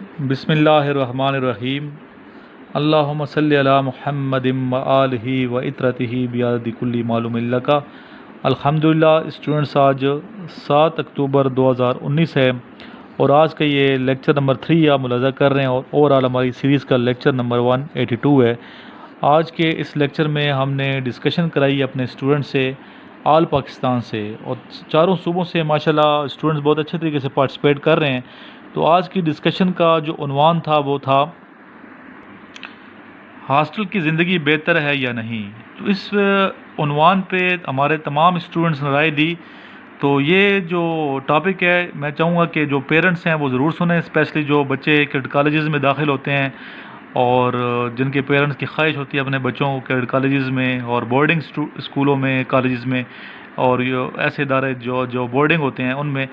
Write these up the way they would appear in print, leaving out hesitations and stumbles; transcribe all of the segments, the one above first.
بسم اللہ الرحمن الرحیم۔ اللہم صلی علی محمد و آلہ و اطرتہ بیاد کلی معلوم لکا۔ الحمدللہ اسٹوڈنٹس، آج 7 اکتوبر 2019 ہے اور آج کا یہ لیکچر نمبر 3 آپ ملاحظہ کر رہے ہیں اور اوورآل ہماری سیریز کا لیکچر نمبر 182 ہے۔ آج کے اس لیکچر میں ہم نے ڈسکشن کرائی اپنے اسٹوڈنٹ سے، آل پاکستان سے، اور چاروں صوبوں سے ماشاءاللہ اسٹوڈنٹس بہت اچھے طریقے سے پارٹیسپیٹ کر رہے ہیں۔ تو آج کی ڈسکشن کا جو عنوان تھا وہ تھا ہاسٹل کی زندگی بہتر ہے یا نہیں۔ تو اس عنوان پہ ہمارے تمام اسٹوڈنٹس نے رائے دی۔ تو یہ جو ٹاپک ہے، میں چاہوں گا کہ جو پیرنٹس ہیں وہ ضرور سنیں، اسپیشلی جو بچے کیڈ کالجز میں داخل ہوتے ہیں اور جن کے پیرنٹس کی خواہش ہوتی ہے اپنے بچوں کو کیڈ کالجز میں اور بورڈنگ اسکولوں میں، کالجز میں، اور یہ ایسے ادارے جو بورڈنگ ہوتے ہیں ان میں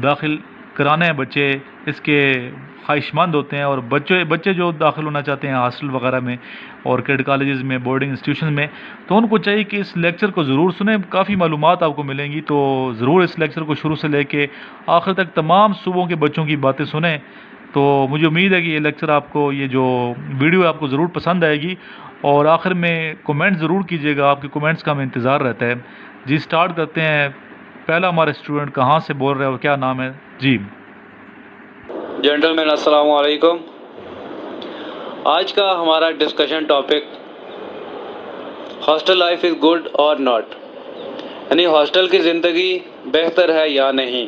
داخل کرانے ہیں بچے، اس کے خواہش مند ہوتے ہیں، اور بچے جو داخل ہونا چاہتے ہیں ہاسٹل وغیرہ میں اور کیڈ کالجز میں، بورڈنگ انسٹیٹیوشن میں، تو ان کو چاہیے کہ اس لیکچر کو ضرور سنیں۔ کافی معلومات آپ کو ملیں گی، تو ضرور اس لیکچر کو شروع سے لے کے آخر تک تمام صوبوں کے بچوں کی باتیں سنیں۔ تو مجھے امید ہے کہ یہ لیکچر آپ کو، یہ جو ویڈیو ہے آپ کو ضرور پسند آئے گی، اور آخر میں کومنٹ ضرور کیجیے گا، آپ کے کومنٹس کا ہمیں انتظار رہتا ہے۔ جی سٹارٹ کرتے ہیں۔ پہلا ہمارا اسٹوڈنٹ کہاں سے بول رہے ہیں اور کیا نام ہے؟ جی جنٹل مین، السلام علیکم۔ آج کا ہمارا discussion topic hostel life is good اور ناٹ، یعنی ہاسٹل کی زندگی بہتر ہے یا نہیں۔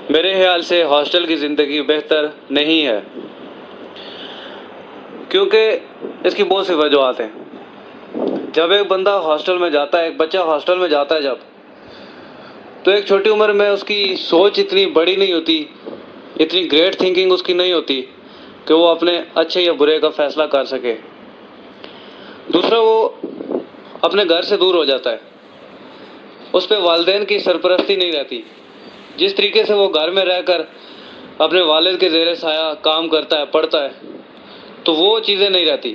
میرے خیال سے ہاسٹل کی زندگی بہتر نہیں ہے، کیونکہ اس کی بہت سی وجوہات ہیں۔ جب ایک بندہ ہاسٹل میں جاتا ہے، ایک بچہ ہاسٹل میں جاتا ہے جب، تو ایک چھوٹی عمر میں اس کی سوچ اتنی بڑی نہیں ہوتی، اتنی گریٹ تھنکنگ اس کی نہیں ہوتی کہ وہ اپنے اچھے یا برے کا فیصلہ کر سکے۔ دوسرا، وہ اپنے گھر سے دور ہو جاتا ہے، اس پہ والدین کی سرپرستی نہیں رہتی۔ جس طریقے سے وہ گھر میں رہ کر اپنے والد کے زیر سایہ کام کرتا ہے، پڑھتا ہے، تو وہ چیزیں نہیں رہتی۔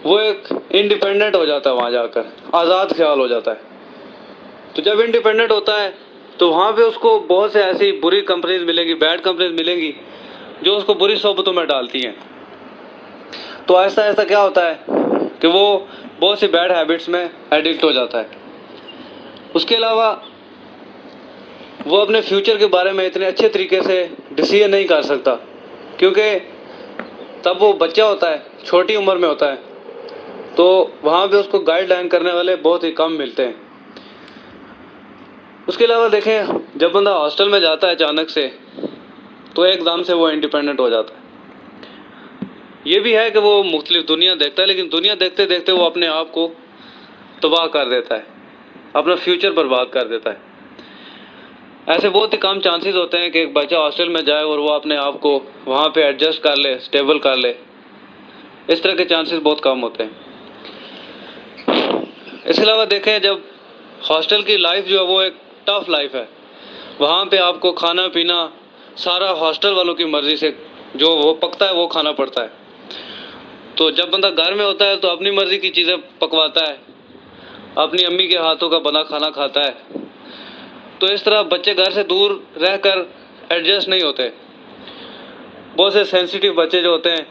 وہ ایک انڈیپینڈنٹ ہو جاتا ہے، وہاں جا کر آزاد خیال ہو جاتا ہے۔ تو جب انڈیپینڈنٹ ہوتا ہے تو وہاں پہ اس کو بہت سے ایسی بری کمپنیز ملیں گی، بیڈ کمپنیز ملیں گی جو اس کو بری صحبتوں میں ڈالتی ہیں۔ تو آہستہ آہستہ کیا ہوتا ہے کہ وہ بہت سی بیڈ ہیبٹس میں ایڈکٹ ہو جاتا ہے۔ اس کے علاوہ وہ اپنے فیوچر کے بارے میں اتنے اچھے طریقے سے ڈیسیژن نہیں کر سکتا، کیونکہ تب وہ بچہ ہوتا ہے، چھوٹی عمر میں ہوتا ہے، تو وہاں پہ اس کو گائیڈ لائن کرنے والے بہت ہی کم ملتے ہیں۔ اس کے علاوہ دیکھیں، جب بندہ ہاسٹل میں جاتا ہے اچانک سے، تو ایک دم سے وہ انڈیپینڈنٹ ہو جاتا ہے۔ یہ بھی ہے کہ وہ مختلف دنیا دیکھتا ہے، لیکن دنیا دیکھتے دیکھتے وہ اپنے آپ کو تباہ کر دیتا ہے، اپنا فیوچر برباد کر دیتا ہے۔ ایسے بہت ہی کم چانسز ہوتے ہیں کہ ایک بچہ ہاسٹل میں جائے اور وہ اپنے آپ کو وہاں پہ ایڈجسٹ کر لے، اسٹیبل کر لے۔ اس طرح کے چانسز بہت کم ہوتے ہیں۔ اس کے علاوہ دیکھیں، جب ہاسٹل کی لائف جو ہے وہ ایک ٹف لائف ہے، وہاں پہ آپ کو کھانا پینا سارا ہاسٹل والوں کی مرضی سے جو وہ پکتا ہے وہ کھانا پڑتا ہے۔ تو جب بندہ گھر میں ہوتا ہے تو اپنی مرضی کی چیزیں پکواتا ہے، اپنی امی کے ہاتھوں کا بنا کھانا کھاتا ہے۔ تو اس طرح بچے گھر سے دور رہ کر ایڈجسٹ نہیں ہوتے۔ بہت سے سینسیٹیو بچے جو ہوتے ہیں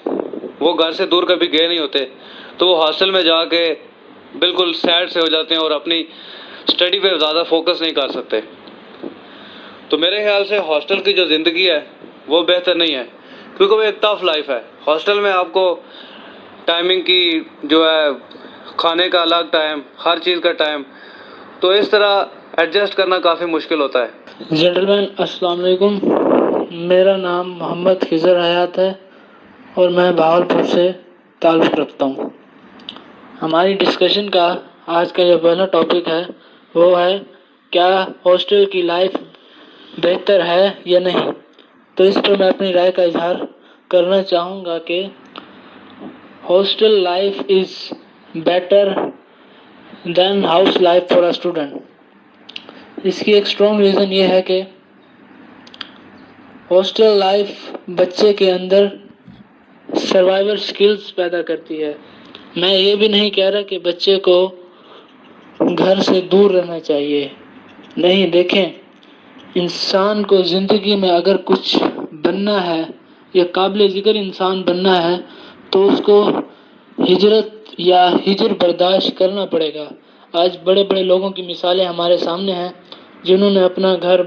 وہ گھر سے دور کبھی گئے نہیں ہوتے، تو وہ ہاسٹل میں جا کے بالکل سیڈ سے ہو جاتے ہیں اور اپنی اسٹڈی پہ زیادہ فوکس نہیں کر سکتے۔ تو میرے خیال سے ہاسٹل کی جو زندگی ہے وہ بہتر نہیں ہے، کیونکہ وہ ایک ٹف لائف ہے۔ ہاسٹل میں آپ کو ٹائمنگ کی جو ہے، کھانے کا الگ ٹائم، ہر چیز کا ٹائم، تو اس طرح ایڈجسٹ کرنا کافی مشکل ہوتا ہے۔ جنٹل مین، السلام علیکم۔ میرا نام محمد خضر حیات ہے اور میں بہاولپور سے تعلق رکھتا ہوں۔ ہماری ڈسکشن کا آج کا جو پہلا ٹاپک ہے وہ ہے کیا ہاسٹل کی لائف بہتر ہے یا نہیں۔ تو اس پر میں اپنی رائے کا اظہار کرنا چاہوں گا کہ hostel life is better than house life for a student. اس کی ایک اسٹرانگ ریزن یہ ہے کہ ہاسٹل لائف بچے کے اندر سروائیول سکلز پیدا کرتی ہے۔ میں یہ بھی نہیں کہہ رہا کہ بچے کو گھر سے دور رہنا چاہیے، نہیں۔ دیکھیں، انسان کو زندگی میں اگر کچھ بننا ہے یا قابل ذکر انسان بننا ہے تو اس کو ہجرت یا ہجر برداشت کرنا پڑے گا۔ آج بڑے بڑے لوگوں کی مثالیں ہمارے سامنے ہیں جنہوں نے اپنا گھر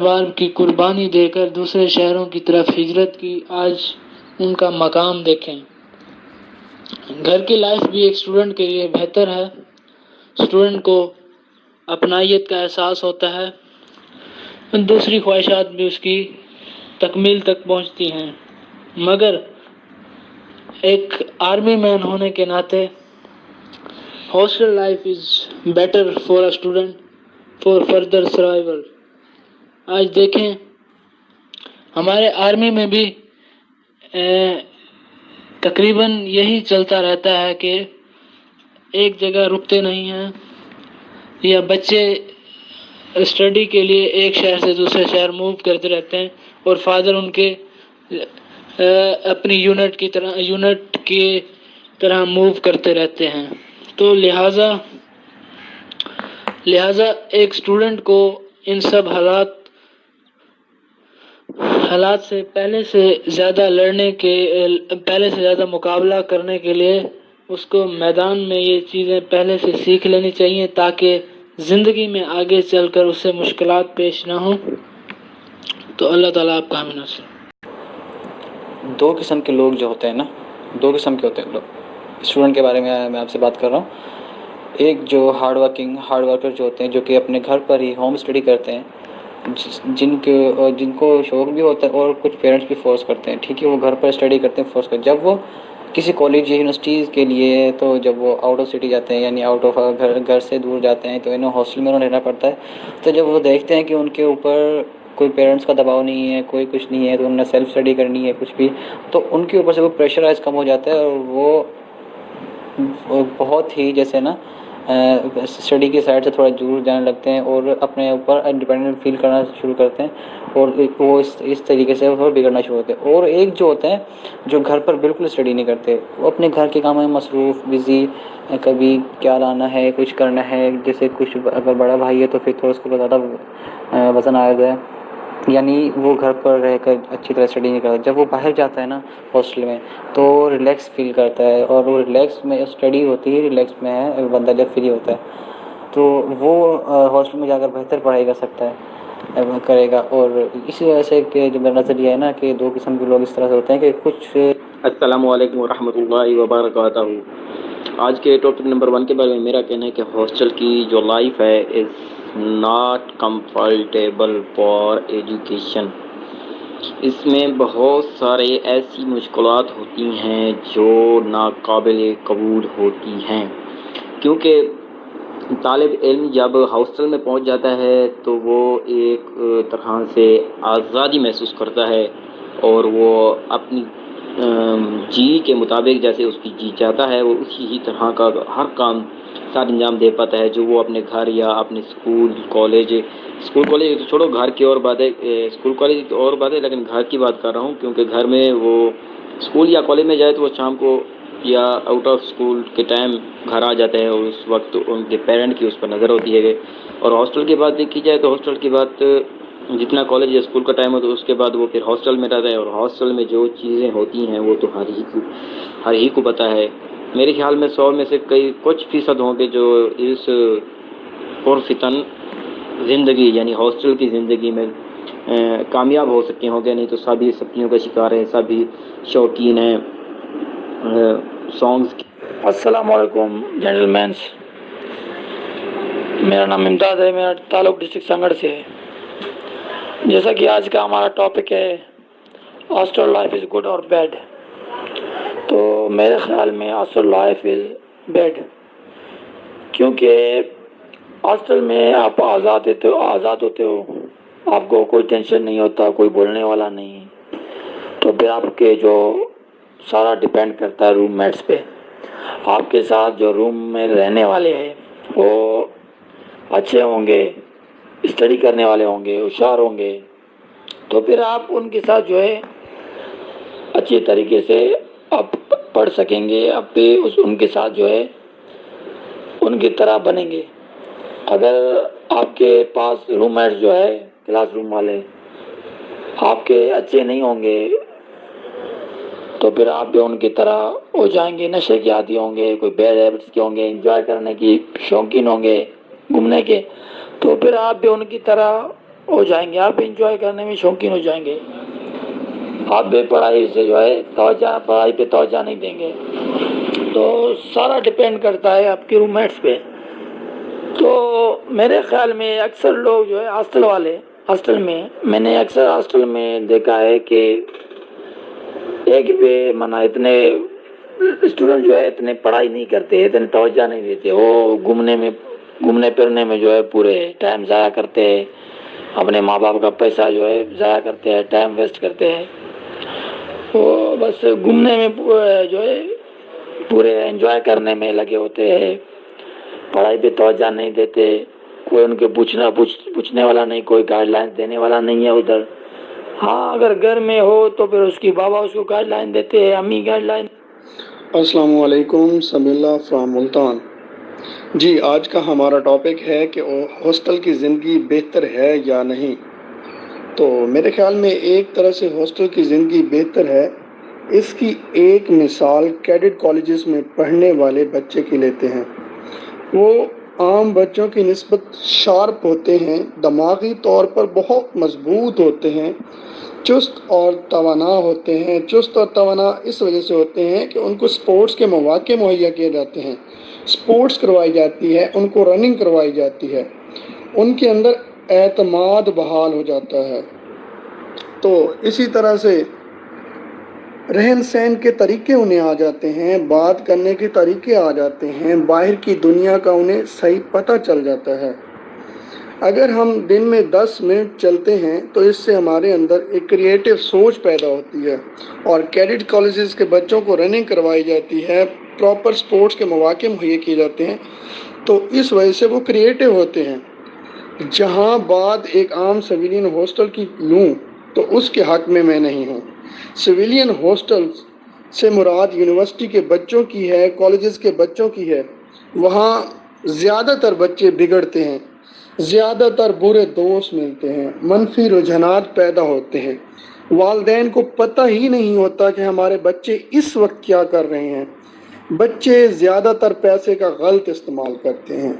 بار کی قربانی دے کر دوسرے شہروں کی طرف ہجرت کی۔ آج ان کا مقام دیکھیں۔ گھر کی لائف بھی ایک اسٹوڈنٹ کے لیے بہتر ہے۔ اسٹوڈنٹ کو اپنائیت کا احساس ہوتا ہے، دوسری خواہشات بھی اس کی تکمیل تک پہنچتی ہیں، مگر ایک آرمی مین ہونے کے ناطے hostel life is better for a student for further survival. آج دیکھیں ہمارے آرمی میں بھی تقریباً یہی چلتا رہتا ہے کہ ایک جگہ رکتے نہیں ہیں، یا بچے اسٹڈی کے لیے ایک شہر سے دوسرے شہر موو کرتے رہتے ہیں، اور فادر ان کے اپنی یونٹ کی طرح موو کرتے رہتے ہیں۔ تو لہٰذا ایک اسٹوڈنٹ کو ان سب حالات سے پہلے سے زیادہ مقابلہ کرنے کے لیے اس کو میدان میں یہ چیزیں پہلے سے سیکھ لینی چاہیے، تاکہ زندگی میں آگے چل کر اس سے مشکلات پیش نہ ہوں۔ تو اللہ تعالیٰ آپ کا حامی ناصر۔ دو قسم کے لوگ جو ہوتے ہیں نا، دو قسم کے ہوتے ہیں لوگ۔ اسٹوڈنٹ کے بارے میں آپ سے بات کر رہا ہوں۔ ایک جو ہارڈ ورکر جو ہوتے ہیں، جو کہ اپنے گھر پر ہی ہوم اسٹڈی کرتے ہیں، جن کو شوق بھی ہوتا ہے، اور کچھ پیرنٹس بھی فورس کرتے ہیں، ٹھیک ہے، وہ گھر پر اسٹڈی کرتے ہیں فورس کرتے ہیں۔ جب وہ کسی کالج یا یونیورسٹیز کے لیے، تو جب وہ آؤٹ آف سٹی جاتے ہیں، یعنی آؤٹ آف گھر سے دور جاتے ہیں، تو انہیں ہاسٹل میں رہنا پڑتا ہے۔ تو جب وہ دیکھتے ہیں کہ ان کے اوپر کوئی پیرنٹس کا دباؤ نہیں ہے، کوئی کچھ نہیں ہے، تو انہیں سیلف اسٹڈی کرنی ہے کچھ بھی، تو ان کے اوپر سے وہ پریشرائز کم ہو جاتا ہے، اور وہ بہت ہی جیسے نا اسٹڈی کی سائڈ سے تھوڑا دور جانے لگتے ہیں، اور اپنے اوپر انڈیپینڈنٹ فیل کرنا شروع کرتے ہیں، اور وہ اس طریقے سے وہ بگڑنا شروع ہوتے ہیں۔ اور ایک جو ہوتا ہے جو گھر پر بالکل اسٹڈی نہیں کرتے، وہ اپنے گھر کے کاموں میں مصروف، بزی، کبھی کیا لانا ہے، کچھ کرنا ہے، جیسے کچھ اگر بڑا بھائی ہے تو پھر تھوڑا اس کو زیادہ وزن آ جائے، یعنی وہ گھر پر رہ کر اچھی طرح اسٹڈی نہیں کرتا۔ جب وہ باہر جاتا ہے نا ہاسٹل میں، تو ریلیکس فیل کرتا ہے، اور وہ ریلیکس میں اسٹڈی ہوتی ہے، ریلیکس میں ہے بندہ جب فری ہوتا ہے، تو وہ ہاسٹل میں جا کر بہتر پڑھائی کر سکتا ہے، کرے گا۔ اور اسی وجہ سے کہ جو میرا نظریہ ہے نا، کہ دو قسم کے لوگ اس طرح سے ہوتے ہیں کہ کچھ السلام علیکم ورحمۃ اللہ وبرکاتہ۔ آج کے ٹاپک نمبر 1 کے بارے میں میرا کہنا ہے کہ ہاسٹل کی جو لائف ہے is not comfortable for education. اس میں بہت سارے ایسی مشکلات ہوتی ہیں جو ناقابل قبول ہوتی ہیں، کیونکہ طالب علم جب ہاسٹل میں پہنچ جاتا ہے تو وہ ایک طرح سے آزادی محسوس کرتا ہے، اور وہ اپنی جی کے مطابق جیسے اس کی جی چاہتا ہے، وہ اسی ہی طرح کا ہر کام ساتھ انجام دے پاتا ہے جو وہ اپنے گھر یا اپنے اسکول کالج تو چھوڑو، گھر کی اور باتیں، اسکول کالج کی اور باتیں، لیکن گھر کی بات کر رہا ہوں، کیونکہ گھر میں وہ اسکول یا کالج میں جائے تو وہ شام کو یا آؤٹ آف اسکول کے ٹائم گھر آ جاتے ہیں، اور اس وقت ان کے پیرنٹ کی اس پر نظر ہوتی ہے۔ اور ہاسٹل کی بات دیکھی جائے تو ہاسٹل کی بات جتنا کالج یا اسکول کا ٹائم ہو تو اس کے بعد وہ پھر ہاسٹل میں رہتا ہے، اور ہاسٹل میں جو چیزیں ہوتی ہیں وہ تو ہر ہی کو پتہ ہے۔ میرے خیال میں 100 میں سے کچھ فیصد ہوں گے جو اس پرفتن زندگی یعنی ہاسٹل کی زندگی میں کامیاب ہو سکے ہوں گے، نہیں تو سبھی سپنوں کا شکار ہیں، سبھی شوقین ہیں سانگز کی۔ السلام علیکم جنرل مینس، میرا نام امداد ہے، میرا تعلق ڈسٹرکٹ سنگڑ سے ہے۔ جیسا کہ آج کا ہمارا ٹاپک ہے ہاسٹل لائف از گڈ اور بیڈ، تو میرے خیال میں ہاسٹل لائف از بیڈ، کیونکہ ہاسٹل میں آپ آزاد ہوتے ہو، آپ کو کوئی ٹینشن نہیں ہوتا، کوئی بولنے والا نہیں، تو پھر آپ کے جو سارا ڈیپینڈ کرتا ہے روم میٹس پہ۔ آپ کے ساتھ جو روم میں رہنے والے ہیں وہ اچھے ہوں گے، اسٹڈی کرنے والے ہوں گے، ہوشیار ہوں گے، تو پھر آپ ان کے ساتھ جو ہے اچھی طریقے سے آپ پڑھ سکیں گے، آپ بھی ان کے ساتھ جو ہے ان کی طرح بنیں گے۔ اگر آپ کے پاس روم میٹس جو ہے کلاس روم والے آپ کے اچھے نہیں ہوں گے تو پھر آپ بھی ان کی طرح ہو جائیں گے، نشے کے عادی ہوں گے، کوئی بیڈ ہیبٹس کے ہوں گے، انجوائے کرنے کی شوقین ہوں گے، گھومنے کے، تو پھر آپ بھی ان کی طرح ہو جائیں گے، آپ بھی انجوائے کرنے میں شوقین ہو جائیں گے، آپ بھی پڑھائی سے جو ہے پڑھائی پہ توجہ نہیں دیں گے۔ تو سارا ڈپینڈ کرتا ہے آپ کے روم میٹس پہ۔ تو میرے خیال میں اکثر لوگ جو ہے ہاسٹل میں میں نے اکثر ہاسٹل میں دیکھا ہے کہ ایک بھی اتنے اسٹوڈنٹ جو ہے اتنے پڑھائی نہیں کرتے، اتنے توجہ نہیں دیتے، وہ گھومنے پھرنے میں جو ہے پورے ٹائم ضائع کرتے ہیں، اپنے ماں باپ کا پیسہ جو ہے ضائع کرتے ہیں، ٹائم ویسٹ کرتے ہیں، وہ بس گھومنے میں جو ہے پورے انجوائے کرنے میں لگے ہوتے ہیں، پڑھائی پہ توجہ نہیں دیتے، کوئی ان کے پوچھنے والا نہیں، کوئی گائیڈ لائن دینے والا نہیں ہے ادھر۔ ہاں اگر گھر میں ہو تو پھر اس کی بابا اس کو گائیڈ لائن دیتے ہیں، امی گائیڈ لائن۔ السلام علیکم، سمیع اللہ فرام ملتان۔ جی، آج کا ہمارا ٹاپک ہے کہ ہاسٹل کی زندگی بہتر ہے یا نہیں۔ تو میرے خیال میں ایک طرح سے ہاسٹل کی زندگی بہتر ہے۔ اس کی ایک مثال کیڈٹ کالجز میں پڑھنے والے بچے کی لیتے ہیں۔ وہ عام بچوں کی نسبت شارپ ہوتے ہیں، دماغی طور پر بہت مضبوط ہوتے ہیں، چست اور توانا ہوتے ہیں۔ چست اور توانا اس وجہ سے ہوتے ہیں کہ ان کو سپورٹس کے مواقع مہیا کیے جاتے ہیں، سپورٹس کروائی جاتی ہے، ان کو رننگ کروائی جاتی ہے، ان کے اندر اعتماد بحال ہو جاتا ہے۔ تو اسی طرح سے رہن سہن کے طریقے انہیں آ جاتے ہیں، بات کرنے کے طریقے آ جاتے ہیں، باہر کی دنیا کا انہیں صحیح پتہ چل جاتا ہے۔ اگر ہم دن میں 10 منٹ چلتے ہیں تو اس سے ہمارے اندر ایک کریٹیو سوچ پیدا ہوتی ہے، اور کیڈٹ کالجز کے بچوں کو رننگ کروائی جاتی ہے، پراپر سپورٹس کے مواقع مہیا کیے جاتے ہیں، تو اس وجہ سے وہ کریٹیو ہوتے ہیں۔ جہاں بات ایک عام سویلین ہاسٹل کی لوں تو اس کے حق میں نہیں ہوں۔ سویلین ہاسٹل سے مراد یونیورسٹی کے بچوں کی ہے، کالجز کے بچوں کی ہے۔ وہاں زیادہ تر بچے بگڑتے ہیں، زیادہ تر برے دوست ملتے ہیں، منفی رجحانات پیدا ہوتے ہیں، والدین کو پتہ ہی نہیں ہوتا کہ ہمارے بچے اس وقت کیا کر رہے ہیں۔ بچے زیادہ تر پیسے کا غلط استعمال کرتے ہیں۔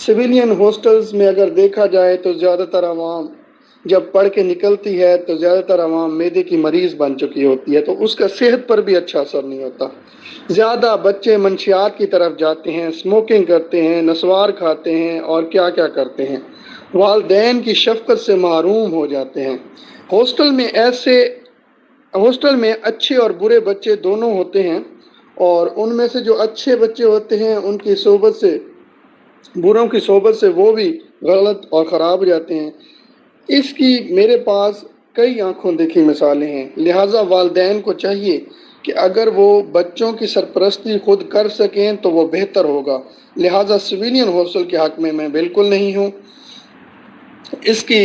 سویلین ہاسٹلز میں اگر دیکھا جائے تو زیادہ تر عوام جب پڑھ کے نکلتی ہے تو زیادہ تر عوام معدے کی مریض بن چکی ہوتی ہے، تو اس کا صحت پر بھی اچھا اثر نہیں ہوتا۔ زیادہ بچے منشیات کی طرف جاتے ہیں، اسموکنگ کرتے ہیں، نسوار کھاتے ہیں اور کیا کیا کرتے ہیں، والدین کی شفقت سے محروم ہو جاتے ہیں۔ ہاسٹل میں اچھے اور برے بچے دونوں ہوتے ہیں، اور ان میں سے جو اچھے بچے ہوتے ہیں ان کی صحبت سے، بروں کی صحبت سے وہ بھی غلط اور خراب ہو جاتے ہیں۔ اس کی میرے پاس کئی آنکھوں دیکھی مثالیں ہیں، لہٰذا والدین کو چاہیے کہ اگر وہ بچوں کی سرپرستی خود کر سکیں تو وہ بہتر ہوگا۔ لہٰذا سویلین ہاسٹل کے حق میں بالکل نہیں ہوں۔ اس کی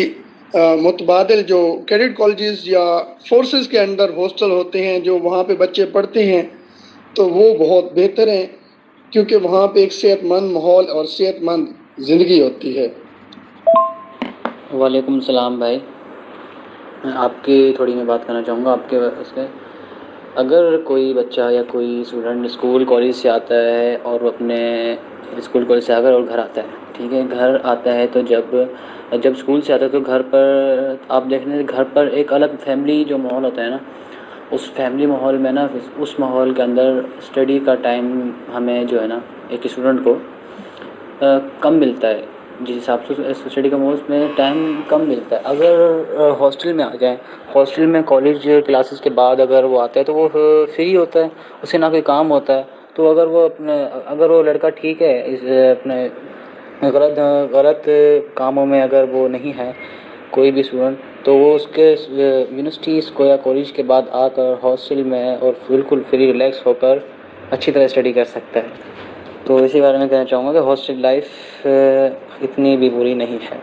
متبادل جو کیڈٹ کالجز یا فورسز کے انڈر ہاسٹل ہوتے ہیں، جو وہاں پہ بچے پڑھتے ہیں، تو وہ بہت بہتر ہیں، کیونکہ وہاں پہ ایک صحت مند ماحول اور صحت مند زندگی ہوتی ہے۔ وعلیکم السلام بھائی، آپ کی تھوڑی میں بات کرنا چاہوں گا آپ کے اس کے اگر کوئی بچہ یا کوئی اسٹوڈنٹ اسکول کالج سے آتا ہے اور اپنے اسکول کالج سے آ کر اور گھر آتا ہے، ٹھیک ہے، گھر آتا ہے تو جب اسکول سے آتا ہے تو گھر پر آپ دیکھنے گھر پر ایک الگ فیملی جو ماحول ہوتا ہے نا، اس فیملی ماحول میں نا، اس ماحول کے اندر اسٹڈی کا ٹائم ہمیں جو ہے نا ایک اسٹوڈنٹ کو کم ملتا ہے، جس حساب سے اسٹڈی کا ماحول میں ٹائم کم ملتا ہے۔ اگر ہاسٹل میں آ جائیں، ہاسٹل میں کالج کلاسز کے بعد اگر وہ آتا ہے تو وہ فری ہوتا ہے، اسے نہ کوئی کام ہوتا ہے، تو اگر وہ لڑکا ٹھیک ہے، اپنے غلط کاموں میں اگر وہ نہیں ہے کوئی بھی اسٹوڈنٹ، تو وہ اس کے یونیورسٹیز کو یا کالج کے بعد آ کر ہاسٹل میں اور بالکل فری ریلیکس ہو کر اچھی طرح اسٹڈی کر سکتا ہے۔ تو اسی بارے میں کہنا چاہوں گا کہ ہاسٹل لائف اتنی بھی بری نہیں ہے۔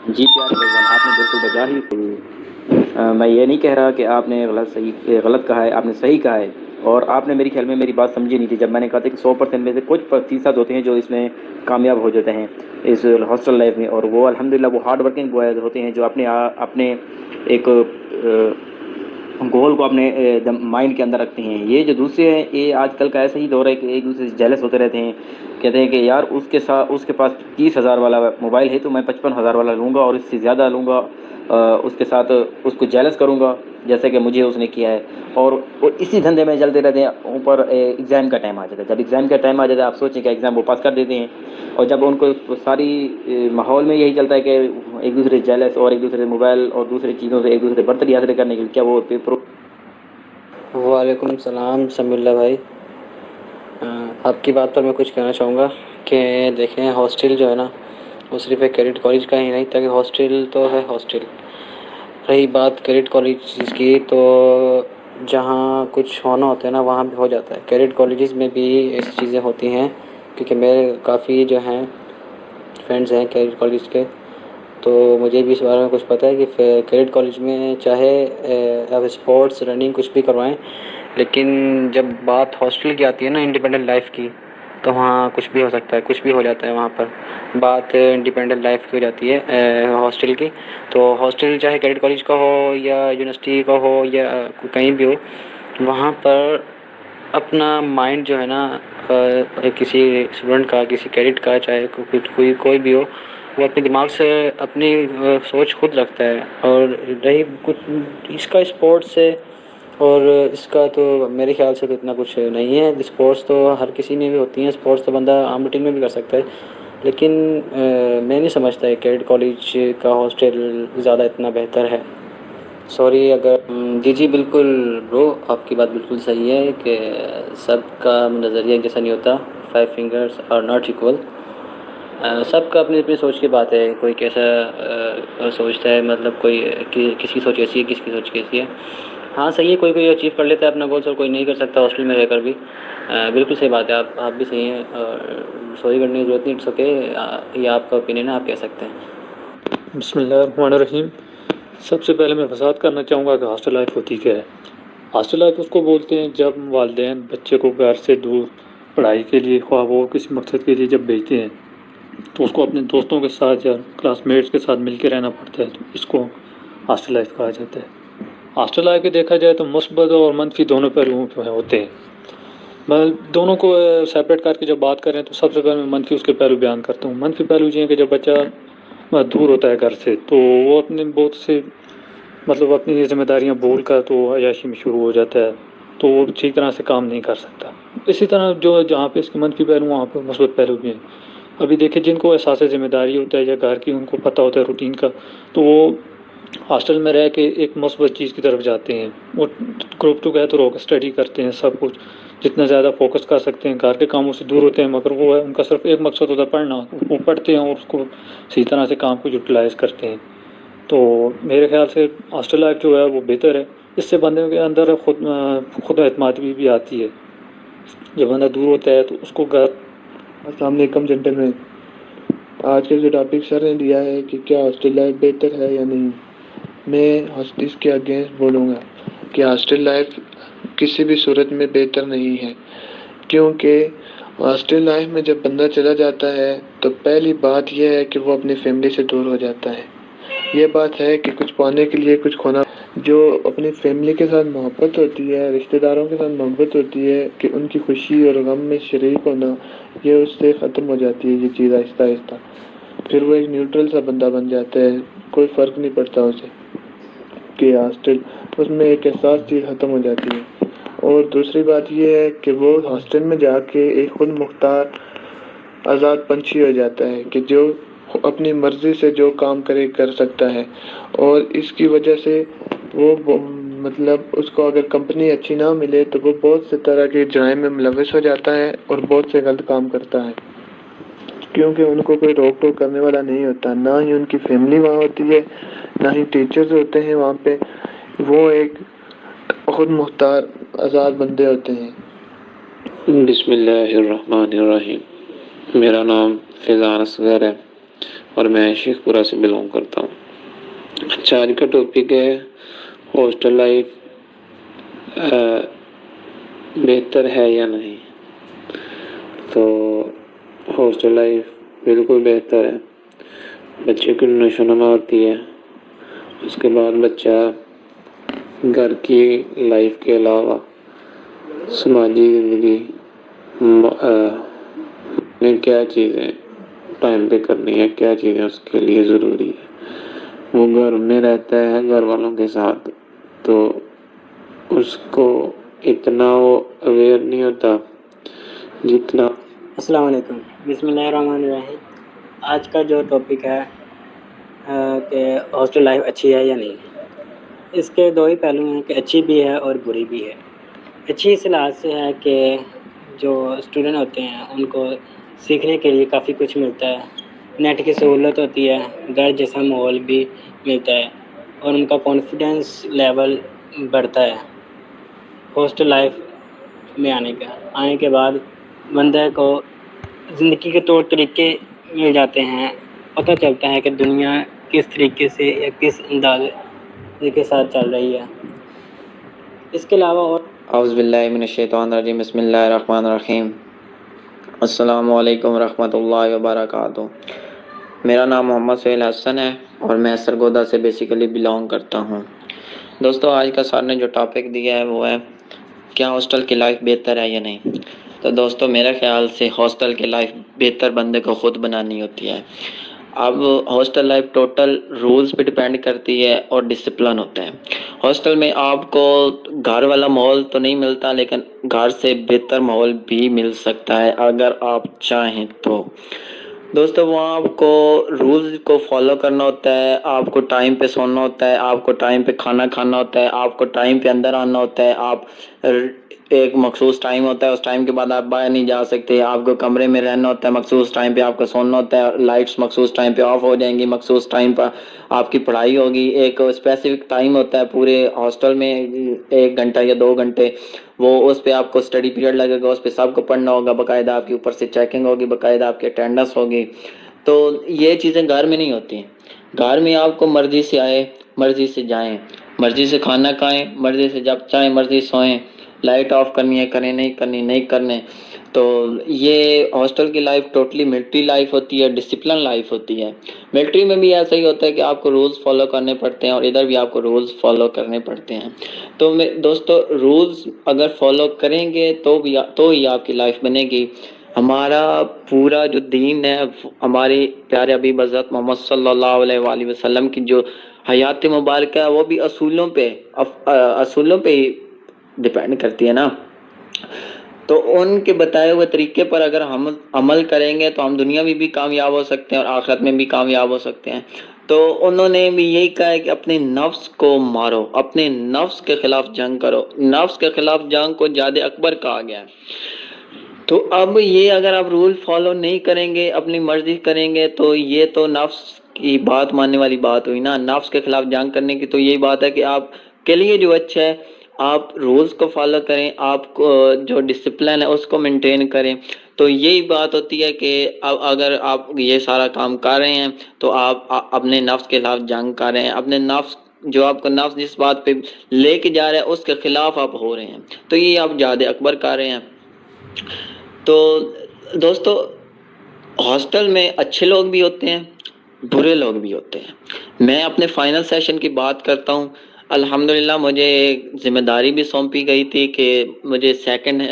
جی پیارے بھائی، آپ نے بالکل بجا ہی میں یہ نہیں کہہ رہا کہ آپ نے غلط کہا ہے، آپ نے صحیح کہا ہے، اور آپ نے میری خیال میں میری بات سمجھی نہیں تھی جب میں نے کہا تھا کہ 100% میں سے کچھ فیصد ہوتے ہیں جو اس میں کامیاب ہو جاتے ہیں اس ہاسٹل لائف میں، اور وہ الحمدللہ وہ ہارڈ ورکنگ بوائز ہوتے ہیں جو اپنے ایک گول کو اپنے مائنڈ کے اندر رکھتے ہیں. یہ جو دوسرے ہیں یہ آج کل کا ایسا ہی دور ہے کہ ایک دوسرے سے جیلس ہوتے رہتے ہیں. کہتے ہیں کہ یار اس کے پاس 30,000 والا موبائل ہے تو میں 55,000 والا لوں گا اور اس سے زیادہ لوں گا. اس کے ساتھ اس کو جیلس کروں گا جیسے کہ مجھے اس نے کیا ہے. اور اسی دھندے میں چلتے رہتے ہیں. اوپر ایگزام کا ٹائم آ جاتا ہے. جب ایگزام کا ٹائم آ جاتا ہے آپ سوچیں کہ ایگزام وہ پاس کر دیتے ہیں. اور جب ان کو ساری ماحول میں یہی چلتا ہے کہ ایک دوسرے جیلس اور ایک دوسرے موبائل اور دوسری چیزوں سے ایک دوسرے برتری حاصل کرنے کے لیے کیا وہ پیپر. وعلیکم السلام سمیع اللہ بھائی. آپ کی بات پر میں کچھ کہنا چاہوں گا کہ دیکھیں ہاسٹل جو ہے نا وہ صرف ایک کیڈٹ کالج کا ہی نہیں تھا کہ ہاسٹل تو ہے ہاسٹل. رہی بات کیڈٹ کالج کی تو جہاں کچھ ہونا ہوتا ہے نا وہاں بھی ہو جاتا ہے. کیڈٹ کالجز میں بھی ایسی چیزیں ہوتی ہیں کیونکہ میرے کافی جو ہیں فرینڈز ہیں کیڈٹ کالج کے, تو مجھے بھی اس بارے میں کچھ پتہ ہے کہ کیڈٹ کالج میں چاہے آپ اسپورٹس رننگ کچھ بھی کروائیں, لیکن جب بات ہاسٹل کی آتی ہے نا انڈیپینڈنٹ لائف کی تو وہاں کچھ بھی ہو سکتا ہے, کچھ بھی ہو جاتا ہے. وہاں پر بات انڈیپینڈنٹ لائف کی ہو جاتی ہے ہاسٹل کی. تو ہاسٹل چاہے کیڈٹ کالج کا ہو یا یونیورسٹی کا ہو یا کہیں بھی ہو, وہاں پر اپنا مائنڈ جو ہے نا کسی اسٹوڈنٹ کا کسی کیڈٹ کا چاہے کوئی بھی ہو, وہ اپنے دماغ سے اپنی سوچ خود رکھتا ہے. اور رہی کچھ اس کا اسپورٹس سے اور اس کا تو میرے خیال سے تو اتنا کچھ نہیں ہے. اسپورٹس تو ہر کسی میں بھی ہوتی ہیں, اسپورٹس تو بندہ عام روٹین میں بھی کر سکتا ہے, لیکن میں نہیں سمجھتا ہے کیڈٹ کالج کا ہاسٹل زیادہ اتنا بہتر ہے. سوری اگر جی بالکل برو, آپ کی بات بالکل صحیح ہے کہ سب کا نظریہ ایک جیسا نہیں ہوتا. 5 fingers are not equal. سب کا اپنی اپنی سوچ کی بات ہے. کوئی کیسا سوچتا ہے, مطلب کوئی کس کی سوچ ایسی ہے کس کی سوچ کیسی ہے. ہاں صحیح ہے, کوئی اچیو کر لیتا ہے اپنا گولس اور کوئی نہیں کر سکتا ہاسٹل میں رہ کر بھی. بالکل صحیح بات ہے, آپ بھی صحیح ہیں اور سوری کرنے کی ضرورت نہیں. اٹس اوکے, یہ آپ کا اوپینین ہے, آپ کہہ سکتے ہیں. بسم اللہ الرحمن الرحیم. سب سے پہلے میں وضاحت کرنا چاہوں گا کہ ہاسٹل لائف ہوتی کیا ہے. ہاسٹل لائف اس کو بولتے ہیں جب والدین بچے کو گھر سے دور پڑھائی کے لیے خواہ وہ کسی مقصد کے لیے جب بھیجتے ہیں تو اس کو اپنے دوستوں کے ساتھ یا کلاس میٹس کے ساتھ مل کے رہنا پڑتا ہے. تو اس کو ہاسٹل لائف کہا جاتا ہے. ہاسٹل لائف کے دیکھا جائے تو مثبت اور منفی دونوں پہلوؤں پہ ہوتے ہیں. میں دونوں کو سیپریٹ کر کے جب بات کریں تو سب سے پہلے میں منفی اس کے پہلو بیان کرتا ہوں. منفی پہلو یہ ہے کہ جب بچہ دور ہوتا ہے گھر سے تو وہ اپنے بہت سے مطلب اپنی ذمہ داریاں بھول کر تو عیاشی میں شروع ہو جاتا ہے, تو وہ ٹھیک طرح سے کام نہیں کر سکتا. اسی طرح جہاں پہ اس کے منفی پہلو وہاں پہ مثبت پہلو بھی ہیں. ابھی دیکھیں جن کو احساس ذمہ داری ہوتا ہے یا گھر کی ان کو پتہ ہوتا ہے روٹین کا, تو وہ ہاسٹل میں رہ کے ایک مثبت چیز کی طرف جاتے ہیں. وہ گروپ ٹوگیدر ہو کے اسٹڈی کرتے ہیں, سب کچھ جتنا زیادہ فوکس کر سکتے ہیں. گھر کے کاموں سے دور ہوتے ہیں مگر وہ ہے ان کا صرف ایک مقصد ہوتا ہے پڑھنا. وہ پڑھتے ہیں اور اس کو صحیح طرح سے کام کو یوٹیلائز کرتے ہیں. تو میرے خیال سے ہاسٹل لائف جو ہے وہ بہتر ہے. اس سے بندے کے اندر خود اعتمادی بھی آتی ہے. جب بندہ دور ہوتا ہے تو اس کو گھر. السلام علیکم جنٹلمین. آج کا جو ٹاپک سر نے دیا ہے کہ کیا ہاسٹل لائف بہتر ہے یا نہیں, میں اس کے اگینسٹ بولوں گا کہ ہاسٹل لائف کسی بھی صورت میں بہتر نہیں ہے. کیونکہ ہاسٹل لائف میں جب بندہ چلا جاتا ہے تو پہلی بات یہ ہے کہ وہ اپنی فیملی سے دور ہو جاتا ہے. یہ بات ہے کہ کچھ پانے کے لیے کچھ کھونا. جو اپنی فیملی کے ساتھ محبت ہوتی ہے, رشتہ داروں کے ساتھ محبت ہوتی ہے کہ ان کی خوشی اور غم میں شریک ہونا, یہ اس سے ختم ہو جاتی ہے. یہ چیز آہستہ آہستہ پھر وہ ایک نیوٹرل سا بندہ بن جاتا ہے. کوئی فرق نہیں پڑتا اسے کہ ہاسٹل, اس میں ایک احساس چیز ختم ہو جاتی ہے. اور دوسری بات یہ ہے کہ وہ ہاسٹل میں جا کے ایک خود مختار آزاد پنچھی ہو جاتا ہے کہ جو اپنی مرضی سے جو کام کرے کر سکتا ہے. اور اس کی وجہ سے وہ مطلب اس کو اگر کمپنی اچھی نہ ملے تو وہ بہت سے طرح کے جرائم میں ملوث ہو جاتا ہے اور بہت سے غلط کام کرتا ہے. کیونکہ ان کو کوئی روک ٹوک کرنے والا نہیں ہوتا, نہ ہی ان کی فیملی وہاں ہوتی ہے, نہ ہی ٹیچرز ہوتے ہیں وہاں پہ. وہ ایک خود مختار آزاد بندے ہوتے ہیں. بسم اللہ الرحمن الرحیم. میرا نام فیضان اصغر ہے اور میں شیخ پورہ سے بلونگ کرتا ہوں. اچھا, آج کا ٹاپک ہے ہاسٹل لائف بہتر ہے یا نہیں. تو ہاسٹل لائف بالکل بہتر ہے. بچے کی نشو نما ہوتی ہے, اس کے بعد بچہ گھر کی لائف کے علاوہ سماجی زندگی میں کیا چیزیں ٹائم پہ کرنی ہے، کیا چیزیں اس کے لیے ضروری ہے۔ وہ گھر میں رہتا ہے گھر والوں کے ساتھ، تو اس کو اتنا وہ اویئر نہیں ہوتا جتنا۔ السلام علیکم، بسم اللہ الرحمن الرحیم۔ آج کا جو ٹاپک ہے کہ ہاسٹل لائف اچھی ہے یا نہیں، اس کے دو ہی پہلو ہیں کہ اچھی بھی ہے اور بری بھی ہے۔ اچھی اس لحاظ سے ہے کہ جو اسٹوڈنٹ ہوتے ہیں ان کو سیکھنے کے لیے کافی کچھ ملتا ہے، نیٹ کی سہولت ہوتی ہے، گھر جیسا ماحول بھی ملتا ہے اور ان کا کانفیڈینس لیول بڑھتا ہے۔ ہاسٹل لائف میں آنے کے بعد بندے کو زندگی کے طور طریقے مل جاتے ہیں، پتہ چلتا ہے کہ دنیا کس طریقے سے یا کس اندازے کے ساتھ چل رہی ہے۔ اس کے علاوہ اور اعوذ باللہ من الشیطان الرجیم، بسم اللہ الرحمن الرحیم۔ السلام علیکم ورحمۃ اللہ وبرکاتہ۔ میرا نام محمد سہیل حسن ہے اور میں سرگودا سے بیسیکلی بلانگ کرتا ہوں۔ دوستو، آج کا سر نے جو ٹاپک دیا ہے وہ ہے کیا ہاسٹل کی لائف بہتر ہے یا نہیں۔ تو دوستو، میرے خیال سے ہاسٹل کی لائف بہتر بندے کو خود بنانی ہوتی ہے۔ اب ہاسٹل لائف ٹوٹل رولز پہ ڈیپینڈ کرتی ہے اور ڈسپلن ہوتا ہے۔ ہاسٹل میں آپ کو گھر والا ماحول تو نہیں ملتا، لیکن گھر سے بہتر ماحول بھی مل سکتا ہے اگر آپ چاہیں تو۔ دوستو، وہاں آپ کو رولز کو فالو کرنا ہوتا ہے، آپ کو ٹائم پہ سونا ہوتا ہے، آپ کو ٹائم پہ کھانا کھانا ہوتا ہے، آپ کو ٹائم پہ اندر آنا ہوتا ہے، آپ ایک مخصوص ٹائم ہوتا ہے، اس ٹائم کے بعد آپ باہر نہیں جا سکتے، آپ کو کمرے میں رہنا ہوتا ہے، مخصوص ٹائم پہ آپ کو سونا ہوتا ہے، لائٹس مخصوص ٹائم پہ آف ہو جائیں گی، مخصوص ٹائم پر آپ کی پڑھائی ہوگی، ایک اسپیسیفک ٹائم ہوتا ہے پورے ہاسٹل میں 1 گھنٹہ یا 2 گھنٹے، وہ اس پہ آپ کو اسٹڈی پیریڈ لگے گا، اس پہ سب کو پڑھنا ہوگا، باقاعدہ آپ کے اوپر سے چیکنگ ہوگی، باقاعدہ آپ کی اٹینڈنس ہوگی۔ تو یہ چیزیں گھر میں نہیں ہوتی ہیں۔ گھر میں آپ کو مرضی سے آئے، مرضی سے جائیں، مرضی سے کھانا کھائیں، مرضی سے جب چاہیں مرضی سوئیں، لائٹ آف کرنی ہے کریں، نہیں کرنی نہیں کرنے۔ تو یہ ہاسٹل کی لائف ٹوٹلی ملٹری لائف ہوتی ہے، ڈسپلن لائف ہوتی ہے۔ ملٹری میں بھی ایسا ہی ہوتا ہے کہ آپ کو رولز فالو کرنے پڑتے ہیں اور ادھر بھی آپ کو رولز فالو کرنے پڑتے ہیں۔ تو دوستو، رولز اگر فالو کریں گے تو ہی آپ کی لائف بنے گی۔ ہمارا پورا جو دین ہے، ہماری پیارے حبیب حضرت محمد صلی اللہ علیہ وآلہ وسلم کی جو حیات مبارکہ ہے وہ بھی اصولوں پہ ہی ڈیپینڈ کرتی ہے نا۔ تو ان کے بتائے ہوئے طریقے پر اگر ہم عمل کریں گے تو ہم دنیا میں بھی کامیاب ہو سکتے ہیں اور آخرت میں بھی کامیاب ہو سکتے ہیں۔ تو انہوں نے بھی یہی کہا ہے کہ اپنے نفس کو مارو، اپنے نفس کے خلاف جنگ کرو۔ نفس کے خلاف جنگ کو جہاد اکبر کہا گیا ہے۔ تو اب یہ اگر آپ رول فالو نہیں کریں گے، اپنی مرضی کریں گے، تو یہ تو نفس کی بات ماننے والی بات ہوئی نا۔ نفس کے خلاف جنگ کرنے کی تو یہی بات ہے کہ آپ کے لیے جو اچھا ہے آپ رولز کو فالو کریں، آپ کو جو ڈسپلن ہے اس کو مینٹین کریں۔ تو یہی بات ہوتی ہے کہ اگر آپ یہ سارا کام کر رہے ہیں تو آپ اپنے نفس کے خلاف جنگ کر رہے ہیں، اپنے نفس جو آپ کو نفس جس بات پہ لے کے جا رہا ہے اس کے خلاف آپ ہو رہے ہیں، تو یہ آپ جہاد اکبر کر رہے ہیں۔ تو دوستو، ہاسٹل میں اچھے لوگ بھی ہوتے ہیں، برے لوگ بھی ہوتے ہیں۔ میں اپنے فائنل سیشن کی بات کرتا ہوں۔ الحمدللہ مجھے ایک ذمہ داری بھی سونپی گئی تھی کہ مجھے سیکنڈ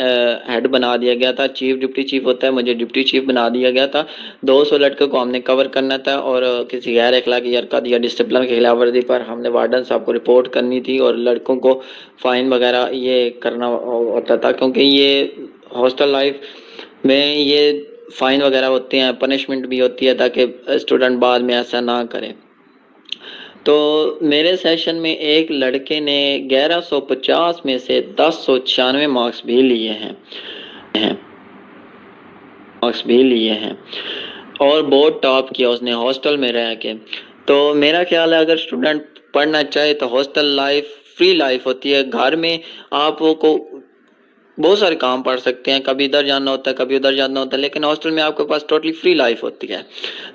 ہیڈ بنا دیا گیا تھا۔ چیف ڈپٹی چیف ہوتا ہے، مجھے ڈپٹی چیف بنا دیا گیا تھا۔ 200 لڑکوں کو ہم نے کور کرنا تھا اور کسی غیر اخلاقی حرکت یا ڈسپلن کی خلاف ورزی پر ہم نے وارڈن صاحب کو رپورٹ کرنی تھی اور لڑکوں کو فائن وغیرہ یہ کرنا ہوتا تھا، کیونکہ یہ ہاسٹل لائف میں یہ فائن وغیرہ ہوتے ہیں، پنشمنٹ بھی ہوتی ہے تاکہ اسٹوڈنٹ بعد میں ایسا نہ کرے۔ تو میرے سیشن میں ایک لڑکے نے 1150 میں سے 1096 مارکس بھی لیے ہیں اور بہت ٹاپ کیا اس نے ہاسٹل میں رہ کے۔ تو میرا خیال ہے اگر اسٹوڈنٹ پڑھنا چاہے تو ہاسٹل لائف فری لائف ہوتی ہے۔ گھر میں آپ کو بہت سارے کام پڑھ سکتے ہیں، کبھی ادھر جانا ہوتا ہے کبھی ادھر جانا ہوتا ہے، لیکن ہاسٹل میں آپ کے پاس ٹوٹلی فری لائف ہوتی ہے۔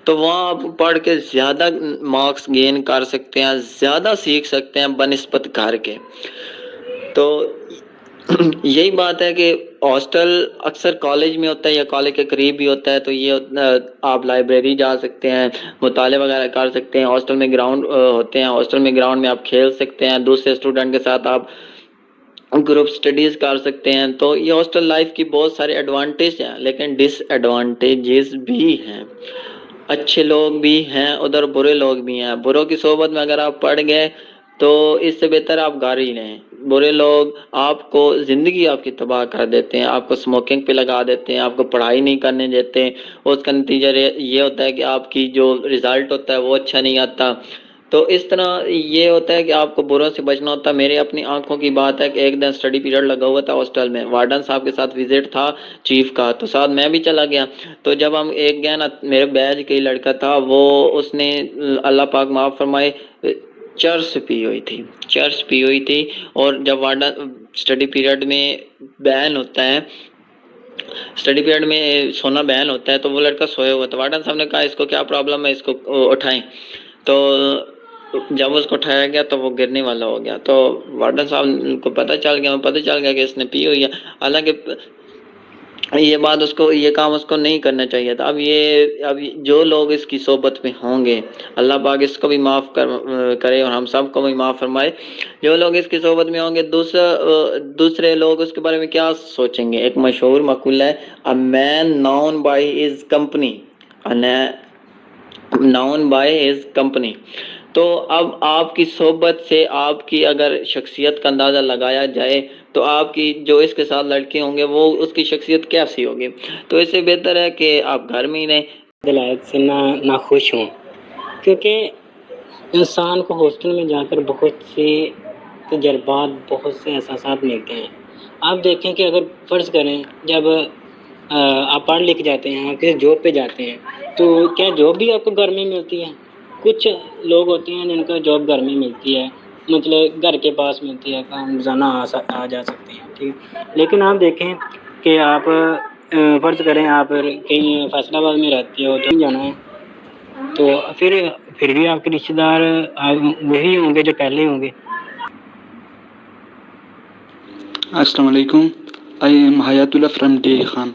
تو وہاں آپ پڑھ کے زیادہ مارکس گین کر سکتے ہیں، زیادہ سیکھ سکتے ہیں بنسبت گھر کے۔ تو یہی بات ہے کہ ہاسٹل اکثر کالج میں ہوتا ہے یا کالج کے قریب بھی ہوتا ہے، تو یہ آپ لائبریری جا سکتے ہیں، مطالعہ وغیرہ کر سکتے ہیں. ہاسٹل میں گراؤنڈ ہوتے ہیں، ہاسٹل میں گراؤنڈ میں آپ کھیل سکتے ہیں، دوسرے اسٹوڈنٹ کے ساتھ آپ گروپ سٹڈیز کر سکتے ہیں. تو یہ ہاسٹل لائف کی بہت سارے ایڈوانٹیج ہیں، لیکن ڈس ایڈوانٹیجز بھی ہیں. اچھے لوگ بھی ہیں ادھر، برے لوگ بھی ہیں. بروں کی صحبت میں اگر آپ پڑ گئے تو اس سے بہتر آپ گھر ہی رہیں. برے لوگ آپ کو زندگی آپ کی تباہ کر دیتے ہیں، آپ کو اسموکنگ پہ لگا دیتے ہیں، آپ کو پڑھائی نہیں کرنے دیتے. اس کا نتیجہ یہ ہوتا ہے کہ آپ کی جو رزلٹ ہوتا ہے وہ اچھا نہیں آتا. تو اس طرح یہ ہوتا ہے کہ آپ کو بروں سے بچنا ہوتا ہے. میرے اپنی آنکھوں کی بات ہے کہ ایک دن اسٹڈی پیریڈ لگا ہوا تھا ہاسٹل میں، وارڈن صاحب کے ساتھ وزٹ تھا چیف کا، تو ساتھ میں بھی چلا گیا. تو جب ہم ایک گیا نا، میرے بیچ کا لڑکا تھا، وہ اس نے اللہ پاک معاف فرمائے چرس پی ہوئی تھی. اور جب وارڈن اسٹڈی پیریڈ میں بین ہوتا ہے، اسٹڈی پیریڈ میں سونا بین ہوتا ہے، تو وہ لڑکا سویا ہوا تھا. وارڈن صاحب نے کہا اس کو کیا پرابلم ہے، اس کو اٹھائیں. تو جب اس کو اٹھایا گیا تو وہ گرنے والا ہو گیا. تو وارڈن صاحب کو پتہ چل گیا کہ اس نے پی ہوئی ہے. حالانکہ یہ بات یہ کام اس کو نہیں کرنا چاہیے تھا. اب جو لوگ اس کی صحبت میں ہوں گے، اللہ پاک اس کو بھی معاف کرے اور ہم سب کو بھی معاف فرمائے. جو لوگ اس کی صحبت میں ہوں گے، دوسرے لوگ اس کے بارے میں کیا سوچیں گے. ایک مشہور مقولہ ہے، a man known by his company. known by his company. تو اب آپ کی صحبت سے آپ کی اگر شخصیت کا اندازہ لگایا جائے تو آپ کی جو اس کے ساتھ لڑکے ہوں گے وہ اس کی شخصیت کیسی ہوگی. تو اس سے بہتر ہے کہ آپ گھر میں ہی رہیں. دلائق سے نہ خوش ہوں، کیونکہ انسان کو ہاسٹل میں جا کر بہت سے تجربات، بہت سے احساسات ملتے ہیں. آپ دیکھیں کہ اگر فرض کریں جب آپ پڑھ لکھ جاتے ہیں، کسی جاب پہ جاتے ہیں، تو کیا جاب بھی آپ کو گھر میں ملتی ہے؟ کچھ لوگ ہوتے ہیں جن کو جاب گھر میں ملتی ہے، مطلب گھر کے پاس ملتی ہے، کام روزانہ آ جا سکتے ہیں، ٹھیک. لیکن آپ دیکھیں کہ آپ فرض کریں آپ کہیں فیصل آباد میں رہتے ہو تو جانا ہے، تو پھر بھی آپ کے رشتے دار وہی ہوں گے جو پہلے ہوں گے. السلام علیکم. آئی ایم حیات اللہ فرام ڈی خان.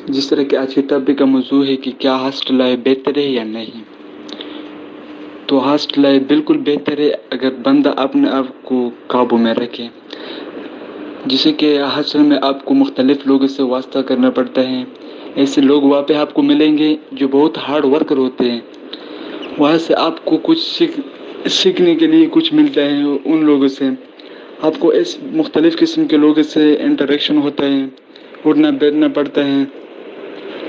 جس طرح کہ آج کے ٹاپک کا موضوع ہے کہ کیا ہاسٹل لائف بہتر ہے یا نہیں، تو ہاسٹل لائف بالکل بہتر ہے اگر بندہ اپنے آپ کو قابو میں رکھے. جسے کہ ہاسٹل میں آپ کو مختلف لوگوں سے واسطہ کرنا پڑتا ہے. ایسے لوگ وہاں پہ آپ کو ملیں گے جو بہت ہارڈ ورکر ہوتے ہیں. وہاں سے آپ کو کچھ سیکھنے کے لیے کچھ ملتا ہے. ان لوگوں سے آپ کو اس مختلف قسم کے لوگوں سے انٹریکشن ہوتا ہے، اٹھنا بیٹھنا پڑتا ہے.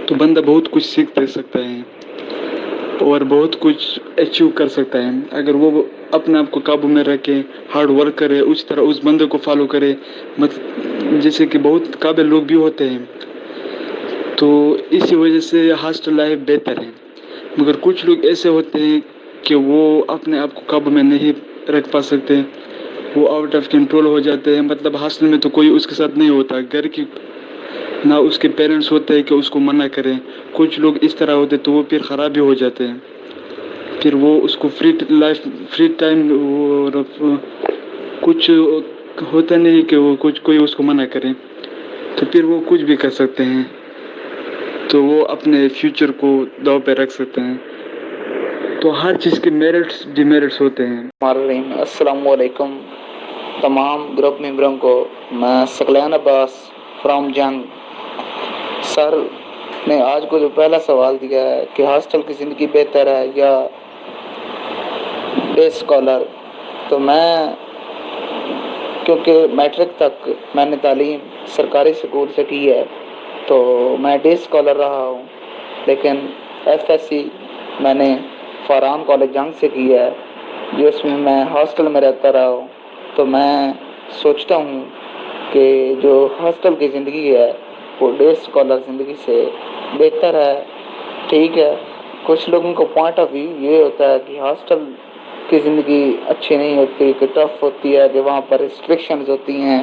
تو بندہ بہت کچھ سیکھ سکتا ہے اور بہت کچھ اچیو کر سکتا ہے اگر وہ اپنے آپ کو قابو میں رکھے، ہارڈ ورک کرے، اس طرح اس بندے کو فالو کرے. جیسے کہ بہت قابل لوگ بھی ہوتے ہیں، تو اسی وجہ سے ہاسٹل لائف بہتر ہے. مگر کچھ لوگ ایسے ہوتے ہیں کہ وہ اپنے آپ کو قابو میں نہیں رکھ پا سکتے، وہ آؤٹ آف کنٹرول ہو جاتے ہیں. مطلب ہاسٹل میں تو کوئی اس کے ساتھ نہیں ہوتا، گھر کی نہ اس کے پیرنٹس ہوتے ہیں کہ اس کو منع کریں. کچھ لوگ اس طرح ہوتے تو وہ پھر خراب بھی ہو جاتے ہیں. پھر وہ اس کو فری ٹائم کچھ ہوتا نہیں کہ وہ کوئی اس کو منع کرے، تو پھر وہ کچھ بھی کر سکتے ہیں. تو وہ اپنے فیوچر کو داؤ پہ رکھ سکتے ہیں. تو ہر چیز کے میرٹس ڈیمیرٹس ہوتے ہیں. السلام علیکم تمام گروپ ممبروں کو. میں ثقلین عباس فرام جنگ. سر نے آج کو جو پہلا سوال دیا ہے کہ ہاسٹل کی زندگی بہتر ہے یا ڈے اسکالر، تو میں کیونکہ میٹرک تک میں نے تعلیم سرکاری اسکول سے کی ہے تو میں ڈے اسکالر رہا ہوں. لیکن ایف ایس سی میں نے فاران کالج جنگ سے کی ہے جس میں میں ہاسٹل میں رہتا رہا ہوں. تو میں سوچتا ہوں کہ جو ہاسٹل کی زندگی ہے وہ ڈے اسکالر زندگی سے بہتر ہے. ٹھیک ہے، کچھ لوگوں کو پوائنٹ آف ویو یہ ہوتا ہے کہ ہاسٹل کی زندگی اچھی نہیں ہوتی، کہ ٹف ہوتی ہے، کہ وہاں پر ریسٹرکشنز ہوتی ہیں،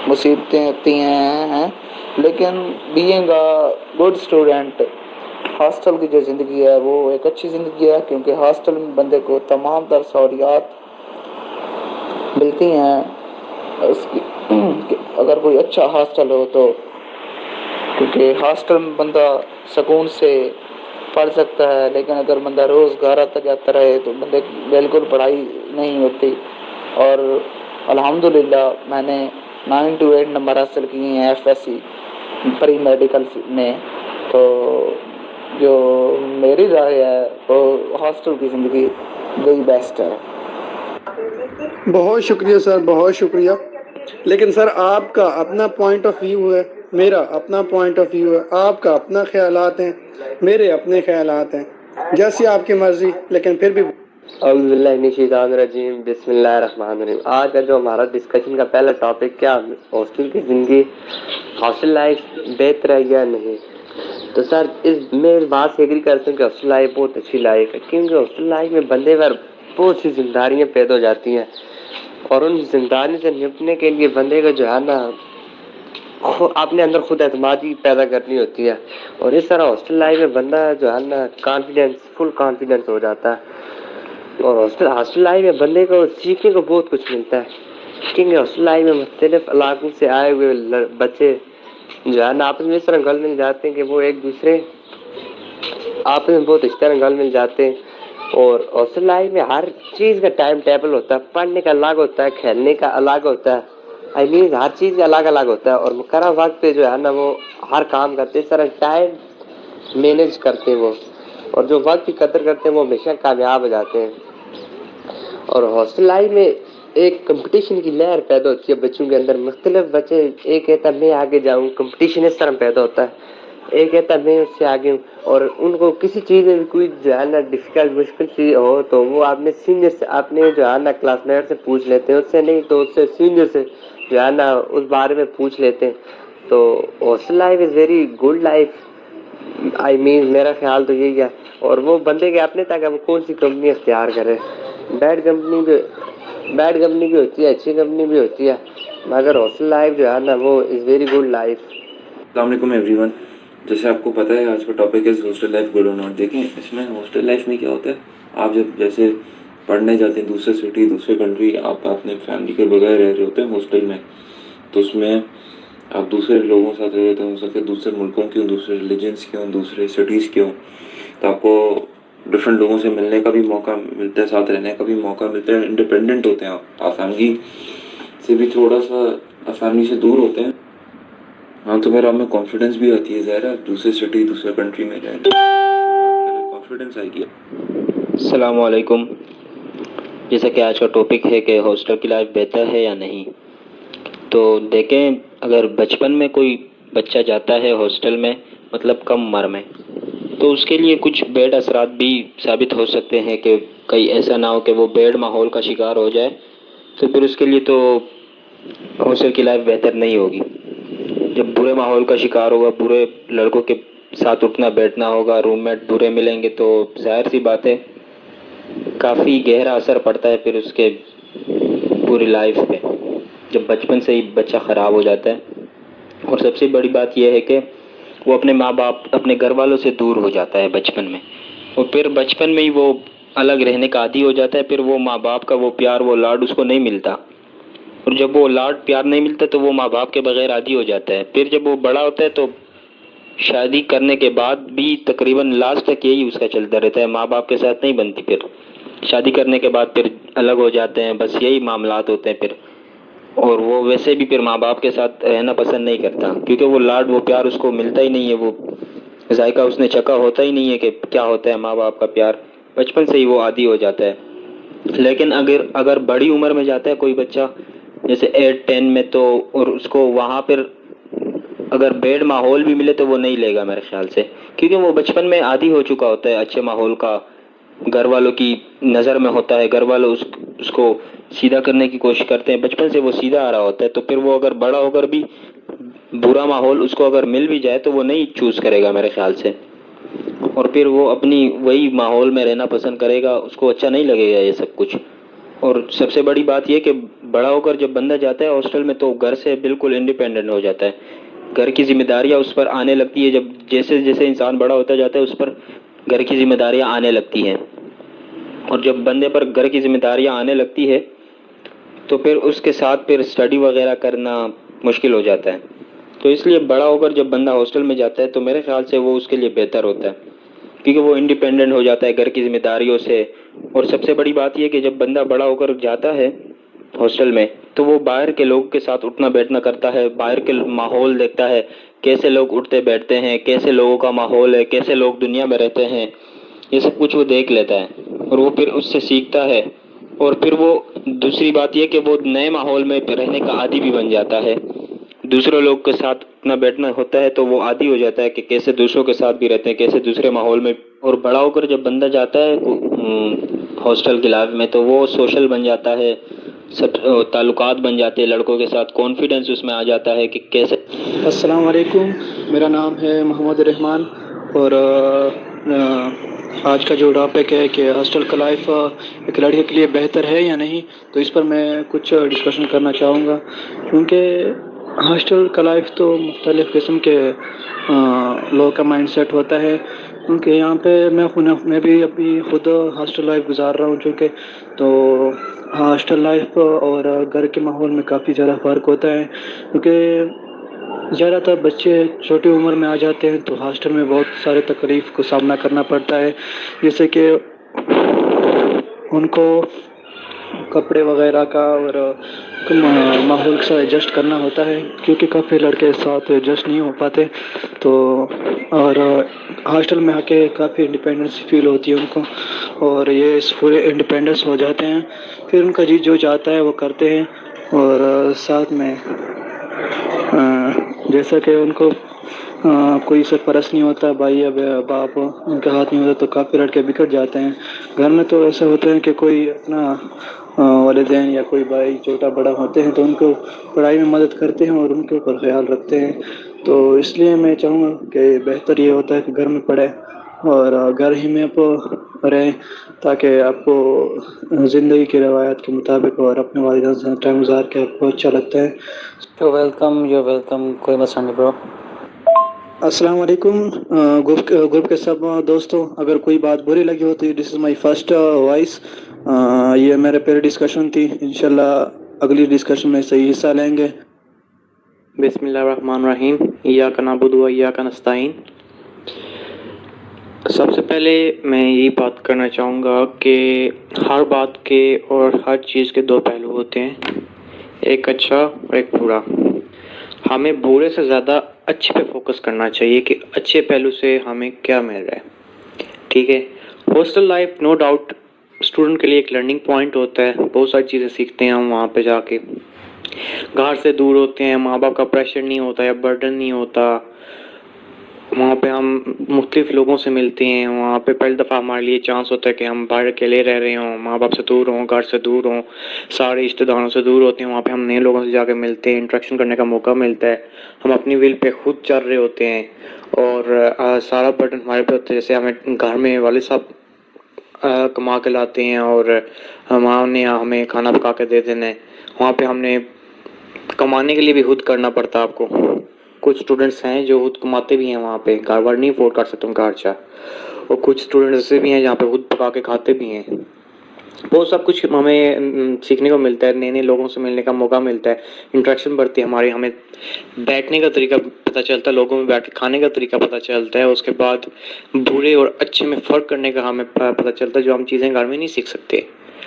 مصیبتیں ہوتی ہیں. لیکن being a good student, hostel کی جو زندگی ہے وہ ایک اچھی زندگی ہے، کیونکہ ہاسٹل میں بندے کو تمام تر سہولیات ملتی ہیں. اس کی اگر کوئی اچھا ہاسٹل ہو تو، کیونکہ ہاسٹل میں بندہ سکون سے پڑھ سکتا ہے، لیکن اگر بندہ روز گھر آتا جاتا رہے تو بندے بالکل پڑھائی نہیں ہوتی۔ اور الحمدللہ میں نے 9 to 8 نمبر حاصل کیے ہیں FSC پری میڈیکل میں، تو جو میری رائے ہے وہ ہاسٹل کی زندگی وہی بیسٹ ہے۔ بہت شکریہ سر، بہت شکریہ۔ لیکن سر آپ کا اپنا پوائنٹ آف ویو ہے، میرا اپنا پوائنٹ آف ویو ہے، آپ کا اپنا خیالات ہیں، میرے اپنے خیالات ہیں، جیسی آپ کی مرضی، لیکن پھر بھی اعوذ باللہ من الشیطان الرجیم، بسم اللہ الرحمن الرحیم۔ آج کا جو ہمارا ڈسکشن کا پہلا ٹاپک کیا ہاسٹل کی زندگی، ہاسٹل لائف بہتر ہے یا نہیں؟ تو سر میں اس بات سے ایگری کرتا ہوں کہ ہاسٹل لائف بہت اچھی لائف ہے، کیونکہ ہاسٹل لائف میں بندے پر بہت سی ذمہ داریاں پیدا ہو جاتی ہیں، اور ان ذمہ داریوں سے نپٹنے کے لیے بندے کو جو ہے نا اپنے اندر خود اعتمادی پیدا کرنی ہوتی ہے، اور اس طرح ہاسٹل لائف میں بندہ جو ہے نا فل کانفیڈنس ہو جاتا ہے، اور ہاسٹل لائف میں بندے کو سیکھنے کو بہت کچھ ملتا ہے، کیونکہ ہاسٹل لائف میں مختلف علاقوں سے آئے ہوئے بچے جو ہے نا آپس میں اس طرح گل مل جاتے ہیں کہ وہ ایک دوسرے آپس میں بہت اس طرح گل مل جاتے ہیں۔ اور ہاسٹل لائف میں ہر چیز کا ٹائم ٹیبل ہوتا ہے، پڑھنے کا الگ ہوتا ہے، کھیلنے کا الگ ہوتا ہے، ہر چیز کا الگ الگ ہوتا ہے، اور مقررہ وقت پہ جو ہے نا وہ ہر کام کرتے ہیں، اس طرح ٹائم مینیج کرتے ہیں وہ، اور جو وقت کی قدر کرتے ہیں وہ ہمیشہ کامیاب ہو جاتے ہیں۔ اور ہاسٹل لائف میں ایک کمپٹیشن کی لہر پیدا ہوتی ہے بچوں کے اندر، مختلف بچے، ایک کہتا ہے میں آگے جاؤں، کمپٹیشن اس طرح پیدا ہوتا ہے، ایک کہتا ہے میں اس سے آگے ہوں، اور ان کو کسی چیز میں کوئی جو ہے نا ڈفیکلٹ مشکل چیز ہو تو وہ اپنے سینئر سے، اپنے جو ہے نا کلاس میٹ سے پوچھ لیتے ہیں، اس سے نہیں تو اس سے سینئر سے جو ہے نا اس بارے میں پوچھ لیتے ہیں۔ تو hostel life is very good life, میرا خیال تو یہی ہے، اور وہ بندے کے اپنے تک ہے وہ کون سی کمپنی اختیار کرے، بیڈ کمپنی بھی ہوتی ہے، اچھی کمپنی بھی ہوتی ہے، مگر ہاسٹل لائف جو ہے نا وہ از ویری گڈ لائف۔ السلام علیکم ایوری ون۔ جیسے آپ کو پتہ ہے آج کا ٹاپک ہے ہاسٹل لائف گڈ اور ناٹ۔ دیکھیں اس میں ہاسٹل لائف میں کیا ہوتا ہے، آپ جب جیسے پڑھنے جاتے ہیں دوسرے سٹی دوسرے کنٹری، آپ اپنے فیملی کے بغیر رہ رہے ہوتے ہیں ہاسٹل میں، تو اس میں آپ دوسرے لوگوں کے ساتھ رہ رہتے ہیں، ہو سکتے دوسرے ملکوں کے ہوں، دوسرے ریلیجنس کے ہوں، دوسرے سٹیز کے ہوں، تو آپ کو ڈفرینٹ لوگوں سے ملنے کا بھی موقع ملتا ہے، ساتھ رہنے کا بھی موقع ملتا ہے، انڈیپینڈنٹ ہوتے ہیں آپ فیملی سے بھی تھوڑا سا فیملی سے دور ہوتے ہیں، ہاں تو پھر آپ میں کانفیڈنس بھی آتی ہے، ظاہر ہے دوسرے سٹی دوسرے کنٹری میں رہ رہے کانفیڈنس آئے گی۔ السلام علیکم۔ جیسا کہ آج کا ٹاپک ہے کہ ہاسٹل کی لائف بہتر ہے یا نہیں، تو دیکھیں اگر بچپن میں کوئی بچہ جاتا ہے ہاسٹل میں، مطلب کم عمر میں، تو اس کے لیے کچھ بیڈ اثرات بھی ثابت ہو سکتے ہیں کہ کہیں ایسا نہ ہو کہ وہ بیڈ ماحول کا شکار ہو جائے، تو پھر اس کے لیے تو ہاسٹل کی لائف بہتر نہیں ہوگی۔ جب برے ماحول کا شکار ہوگا، برے لڑکوں کے ساتھ اٹھنا بیٹھنا ہوگا، روم میٹ برے ملیں گے، تو ظاہر سی بات ہے کافی گہرا اثر پڑتا ہے پھر اس کے پوری لائف پہ، جب بچپن سے ہی بچہ خراب ہو جاتا ہے۔ اور سب سے بڑی بات یہ ہے کہ وہ اپنے ماں باپ، اپنے گھر والوں سے دور ہو جاتا ہے بچپن میں، اور پھر بچپن میں ہی وہ الگ رہنے کا عادی ہو جاتا ہے، پھر وہ ماں باپ کا وہ پیار، وہ لاڈ اس کو نہیں ملتا، اور جب وہ لاڈ پیار نہیں ملتا تو وہ ماں باپ کے بغیر عادی ہو جاتا ہے۔ پھر جب وہ بڑا ہوتا ہے تو شادی کرنے کے بعد بھی تقریباً لاسٹ تک یہی اس کا چلتا رہتا ہے، ماں باپ کے ساتھ نہیں بنتی، پھر شادی کرنے کے بعد پھر الگ ہو جاتے ہیں، بس یہی معاملات ہوتے ہیں پھر، اور وہ ویسے بھی پھر ماں باپ کے ساتھ رہنا پسند نہیں کرتا، کیونکہ وہ لاڈ وہ پیار اس کو ملتا ہی نہیں ہے، وہ ذائقہ اس نے چکھا ہوتا ہی نہیں ہے کہ کیا ہوتا ہے ماں باپ کا پیار، بچپن سے ہی وہ عادی ہو جاتا ہے۔ لیکن اگر بڑی عمر میں جاتا ہے کوئی بچہ جیسے 8-10 میں، تو اور اس کو وہاں پھر اگر بیڈ ماحول بھی ملے تو وہ نہیں لے گا میرے خیال سے، کیونکہ وہ بچپن میں عادی ہو چکا ہوتا ہے اچھے ماحول کا، گھر والوں کی نظر میں ہوتا ہے، گھر والوں اس کو سیدھا کرنے کی کوشش کرتے ہیں، بچپن سے وہ سیدھا آ رہا ہوتا ہے، تو پھر وہ اگر بڑا ہو کر بھی برا ماحول اس کو اگر مل بھی جائے تو وہ نہیں چوز کرے گا میرے خیال سے، اور پھر وہ اپنی وہی ماحول میں رہنا پسند کرے گا، اس کو اچھا نہیں لگے گا یہ سب کچھ۔ اور سب سے بڑی بات یہ کہ بڑا ہو کر جب بندہ جاتا ہے ہاسٹل میں تو گھر سے بالکل انڈیپینڈنٹ ہو جاتا ہے، گھر کی ذمہ داریاں اس پر آنے لگتی ہے، جب جیسے جیسے انسان بڑا ہوتا جاتا ہے اس پر گھر کی ذمہ داریاں آنے لگتی ہیں، اور جب بندے پر گھر کی ذمہ داریاں آنے لگتی ہے تو پھر اس کے ساتھ پھر اسٹڈی وغیرہ کرنا مشکل ہو جاتا ہے. تو اس لیے بڑا ہو کر جب بندہ ہاسٹل میں جاتا ہے تو میرے خیال سے وہ اس کے لیے بہتر ہوتا ہے, کیونکہ وہ انڈیپینڈنٹ ہو جاتا ہے گھر کی ذمہ داریوں سے. اور سب سے بڑی بات یہ کہ جب بندہ بڑا ہو کر جاتا ہے ہاسٹل میں تو وہ باہر کے لوگوں کے ساتھ اٹھنا بیٹھنا کرتا ہے, باہر کے ماحول دیکھتا ہے, کیسے لوگ اٹھتے بیٹھتے ہیں, کیسے لوگوں کا ماحول ہے, کیسے لوگ دنیا میں رہتے ہیں, یہ سب کچھ وہ دیکھ لیتا ہے اور وہ پھر اس سے سیکھتا ہے. اور پھر وہ دوسری بات یہ کہ وہ نئے ماحول میں رہنے کا عادی بھی بن جاتا ہے, دوسرے لوگ کے ساتھ اٹھنا بیٹھنا ہوتا ہے تو وہ عادی ہو جاتا ہے کہ کیسے دوسروں کے ساتھ بھی رہتے ہیں, کیسے دوسرے ماحول میں. اور بڑا ہو کر جب بندہ جاتا ہے ہاسٹل کی لائف میں تو وہ سوشل بن جاتا ہے, سب تعلقات بن جاتے ہیں لڑکوں کے ساتھ, کانفیڈنس اس میں آ جاتا ہے کہ کیسے. السلام علیکم, میرا نام ہے محمد رحمان اور آج کا جو ٹاپک ہے کہ ہاسٹل کا لائف ایک لڑکے کے لیے بہتر ہے یا نہیں, تو اس پر میں کچھ ڈسکشن کرنا چاہوں گا. کیونکہ ہاسٹل کا لائف تو مختلف قسم کے لوگوں کا مائنڈ سیٹ ہوتا ہے. کیونکہ یہاں پہ میں بھی ابھی خود ہاسٹل لائف گزار رہا ہوں, چونکہ تو ہاسٹل لائف اور گھر کے ماحول میں کافی زیادہ فرق ہوتا ہے. کیونکہ زیادہ تر بچے چھوٹی عمر میں آ جاتے ہیں تو ہاسٹل میں بہت سارے تکلیف کو سامنا کرنا پڑتا ہے, جیسے کہ ان کو کپڑے وغیرہ کا اور ماحول سے ایڈجسٹ کرنا ہوتا ہے, کیونکہ کافی لڑکے ساتھ ایڈجسٹ نہیں ہو پاتے. تو اور ہاسٹل میں آ کے کافی انڈیپینڈنس فیل ہوتی ہے ان کو, اور یہ پورے انڈیپینڈنس ہو جاتے ہیں. پھر ان کا جی جو چاہتا ہے وہ کرتے ہیں, اور ساتھ میں جیسا کہ ان کو کوئی سرپرست نہیں ہوتا, بھائی یا باپ ان کے ہاتھ نہیں ہوتا, تو کافی لڑکے بگڑ جاتے ہیں. گھر میں تو ایسا ہوتا ہے کہ کوئی اپنا والدین یا کوئی بھائی چھوٹا بڑا ہوتے ہیں تو ان کو پڑھائی میں مدد کرتے ہیں اور ان کے اوپر خیال رکھتے ہیں. تو اس لیے میں چاہوں گا کہ بہتر یہ ہوتا ہے کہ گھر میں پڑھیں اور گھر ہی میں آپ رہیں, تاکہ آپ کو زندگی کی روایت کے مطابق اور اپنے والدین سے ٹائم گزار کے آپ کو اچھا لگتا ہے. یو ویلکم, کوئی مسئلہ نہیں برو. السلام علیکم گروپ کے سب دوستوں, اگر کوئی بات بری لگی ہو تو دس از مائی فرسٹ وائس, یہ میرے پہلی ڈسکشن تھی. انشاءاللہ اگلی ڈسکشن میں صحیح حصہ لیں گے. بسم اللہ الرحمن الرحیم, ایاک نعبد و ایاک نستعین. سب سے پہلے میں یہی بات کرنا چاہوں گا کہ ہر بات کے اور ہر چیز کے دو پہلو ہوتے ہیں, ایک اچھا اور ایک برا. ہمیں برے سے زیادہ اچھے پہ فوکس کرنا چاہیے کہ اچھے پہلو سے ہمیں کیا مل رہا ہے. ٹھیک ہے, hostel life no doubt student کے لیے ایک لرننگ پوائنٹ ہوتا ہے, بہت ساری چیزیں سیکھتے ہیں ہم وہاں پہ جا کے. گھر سے دور ہوتے ہیں, ماں باپ کا پریشر نہیں ہوتا یا برڈن نہیں ہوتا, وہاں پہ ہم مختلف لوگوں سے ملتے ہیں. وہاں پہ پہلی دفعہ ہمارے لیے چانس ہوتا ہے کہ ہم باہر اکیلے رہ رہے ہوں, ماں باپ سے دور ہوں, گھر سے دور ہوں, سارے رشتہ داروں سے دور ہوتے ہیں. وہاں پہ ہم نئے لوگوں سے جا کے ملتے ہیں, انٹریکشن کرنے کا موقع ملتا ہے. ہم اپنی ویل پہ خود چل رہے ہوتے ہیں اور سارا برڈن ہمارے پہ ہوتا ہے. جیسے ہمیں گھر میں والد صاحب کما کے لاتے ہیں اور ماں نے ہمیں کھانا پکا کے دے دینا ہے. وہاں پہ ہم نے کمانے کے لیے بھی خود کرنا پڑتا ہے آپ کو. کچھ اسٹوڈنٹس ہیں جو خود کماتے بھی ہیں, وہاں پہ گھر بار نہیں افورڈ کر سکتے ان کا خرچہ, اور کچھ اسٹوڈنٹس ایسے بھی ہیں جہاں پہ خود پکا کے کھاتے بھی ہیں. وہ سب کچھ ہمیں سیکھنے کو ملتا ہے, نئے نئے لوگوں سے ملنے کا موقع ملتا ہے, انٹریکشن بڑھتی ہے ہماری, ہمیں بیٹھنے کا طریقہ پتہ چلتا ہے, لوگوں میں بیٹھ کے کھانے کا طریقہ پتہ چلتا ہے. اس کے بعد برے اور اچھے میں فرق کرنے کا ہمیں پتہ چلتا ہے, جو ہم چیزیں گھر میں نہیں سیکھ سکتے.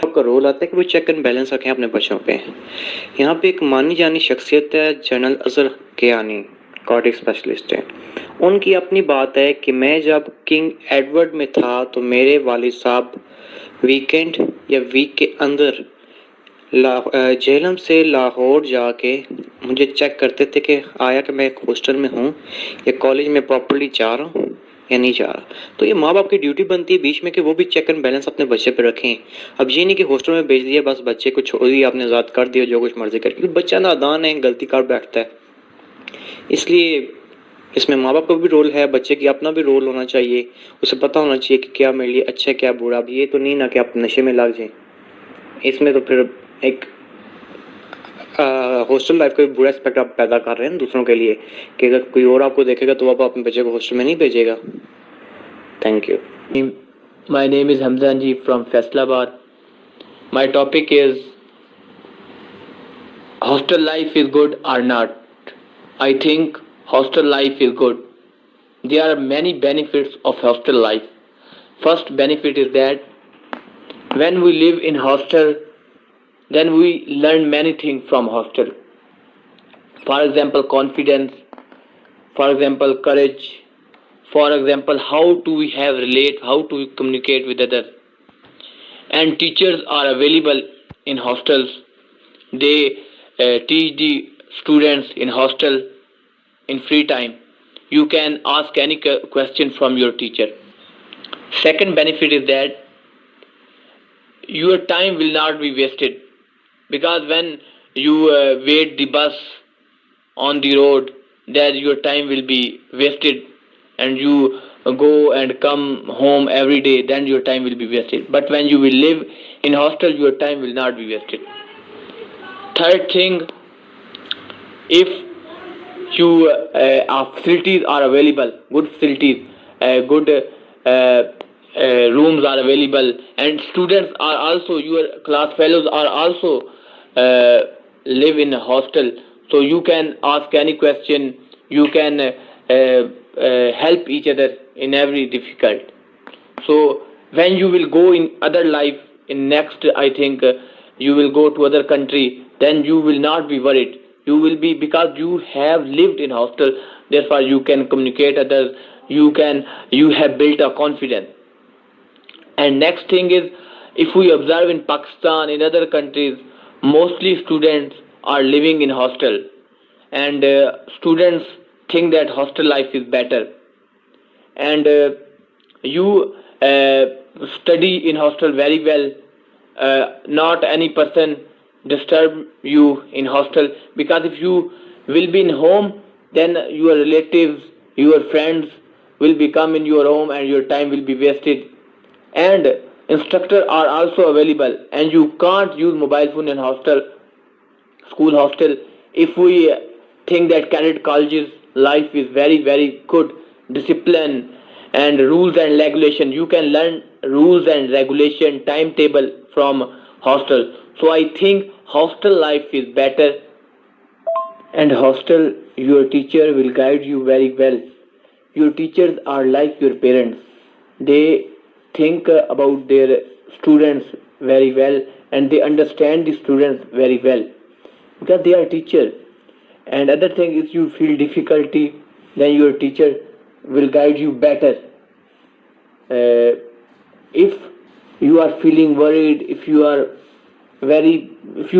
آپ کا رول آتا ہے کہ وہ چیک اینڈ بیلنس رکھیں اپنے بچوں پہ. یہاں پہ ایک مانی جانی شخصیت ہے general Azhar Kayani, cardiac specialist ہے. ان کی اپنی بات ہے کہ میں جب کنگ ایڈورڈ میں تھا تو میرے والد صاحب ویکینڈ یا ویک کے اندر جہلم سے لاہور جا کے مجھے چیک کرتے تھے کہ آیا کہ میں ایک ہاسٹل میں ہوں یا کالج میں پراپرلی جا رہا ہوں یا نہیں جا رہا. تو یہ ماں باپ کی ڈیوٹی بنتی ہے بیچ میں کہ وہ بھی چیک اینڈ بیلنس اپنے بچے پہ رکھیں. اب یہ نہیں کہ ہاسٹل میں بھیج دیا بس بچے کو چھوڑ دیا, آپ نے آزاد کر دیا جو کچھ مرضی کر, کیونکہ بچہ نادان ہے, غلطی کر بیٹھتا ہے. اس لیے اس میں ماں باپ کا بھی رول ہے, بچے کی اپنا بھی رول ہونا چاہیے. اسے پتہ ہونا چاہیے کہ کیا میرے لیے اچھا کیا برا. اب یہ تو نہیں نا کہ آپ نشے میں لگ جائیں. اس میں تو پھر ایک ہاسٹل لائف کا بھی برا اسپیکٹ آپ پیدا کر رہے ہیں دوسروں کے لیے, کہ اگر کوئی اور آپ کو دیکھے گا تو آپ اپنے بچے کو ہاسٹل میں نہیں بھیجے گا. Thank you. My name is Hamza Anji from Faisalabad. My topic is hostel life is good or not. I think hostel life is good. There are many benefits of hostel life. First benefit is that when we live in hostel, then we learn many things from hostel. For example, confidence. For example, courage. For example, how do we relate, how to communicate with others. And teachers are available in hostels. They teach the students in hostel in free time. You can ask any question from your teacher. Second benefit is that your time will not be wasted, because when you wait the bus on the road, then your time will be wasted, and you go and come home every day, then your time will be wasted. But when you will live in hostel, your time will not be wasted. Third thing, if you facilities are available, good facilities, good rooms are available, and students are also, your class fellows are also live in a hostel, so you can ask any question, you can help each other in every difficult. So when you will go in other life, in next, I think you will go to other country, then you will not be worried. You will be, because you have lived in hostel, therefore you can communicate others, you have built a confidence. And next thing is, if we observe in Pakistan, in other countries, mostly students are living in hostel, and students think that hostel life is better, and you study in hostel very well. Not any person disturb you in hostel, because if you will be in home, then your relatives, your friends will become in your home and your time will be wasted. And instructors are also available, and you can't use mobile phone in hostel, school hostel. If we think that cadet colleges life is very, very good, discipline and rules and regulation, you can learn rules and regulation, timetable from hostel. So I think hostel life is better, and hostel, your teacher will guide you very well. Your teachers are like your parents. They think about their students very well, and they understand the students very well, because they are teachers. And other thing is, you feel difficulty, then your teacher will guide you better. If you are feeling worried, if you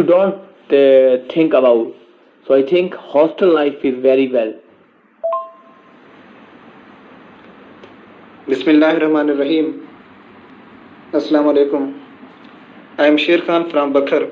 don't think about, so I think hostel life is very well. Bismillahirrahmanirrahim. Assalamu alaikum. I am Sher Khan from Bakhar.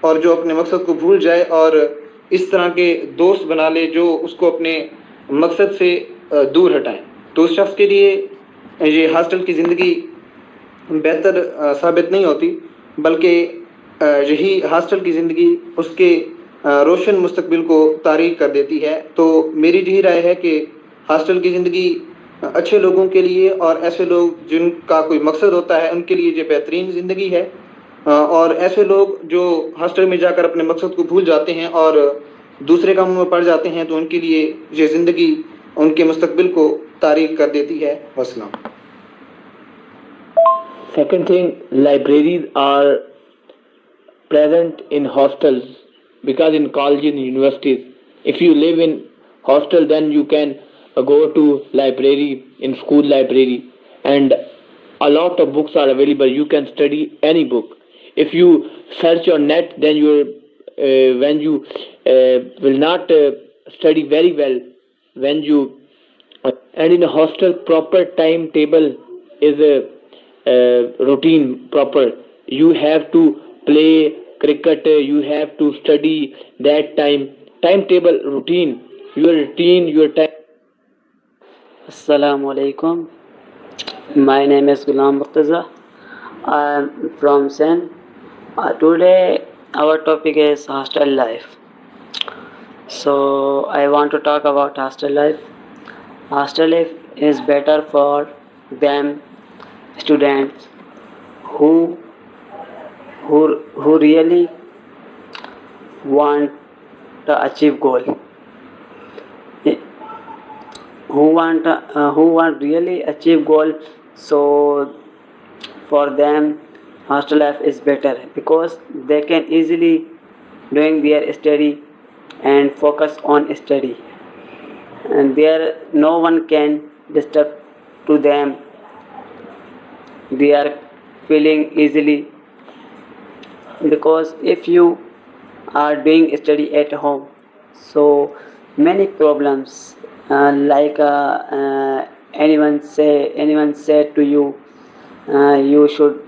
اور جو اپنے مقصد کو بھول جائے اور اس طرح کے دوست بنا لے جو اس کو اپنے مقصد سے دور ہٹائیں، تو اس شخص کے لیے یہ ہاسٹل کی زندگی بہتر ثابت نہیں ہوتی، بلکہ یہی ہاسٹل کی زندگی اس کے روشن مستقبل کو تاریک کر دیتی ہے۔ تو میری یہی رائے ہے کہ ہاسٹل کی زندگی اچھے لوگوں کے لیے اور ایسے لوگ جن کا کوئی مقصد ہوتا ہے ان کے لیے یہ بہترین زندگی ہے، اور ایسے لوگ جو ہاسٹل میں جا کر اپنے مقصد کو بھول جاتے ہیں اور دوسرے کاموں میں پڑ جاتے ہیں تو ان کے لیے یہ زندگی ان کے مستقبل کو تاریک کر دیتی ہے۔ والسلام۔ Second thing, libraries are present in hostels, because in colleges and universities, if you live in hostel, then you can go to library, in school library, and a lot of books are available. You can study any book. If you search on net, then when you will not study very well, when you and in a hostel proper timetable is routine proper. You have to play cricket, you have to study that timetable routine, your time. Assalamu alaikum. My name is Ghulam Murtaza. I am from Sen. Today our topic is hostel life. So I want to talk about hostel life. Hostel life is better for them students who really want to achieve goal, who want really achieve goal. So for them hostel life is better because they can easily doing their study and focus on study, and there no one can disturb to them. They are feeling easily, because if you are doing study at home, so many problems like anyone said to you, you should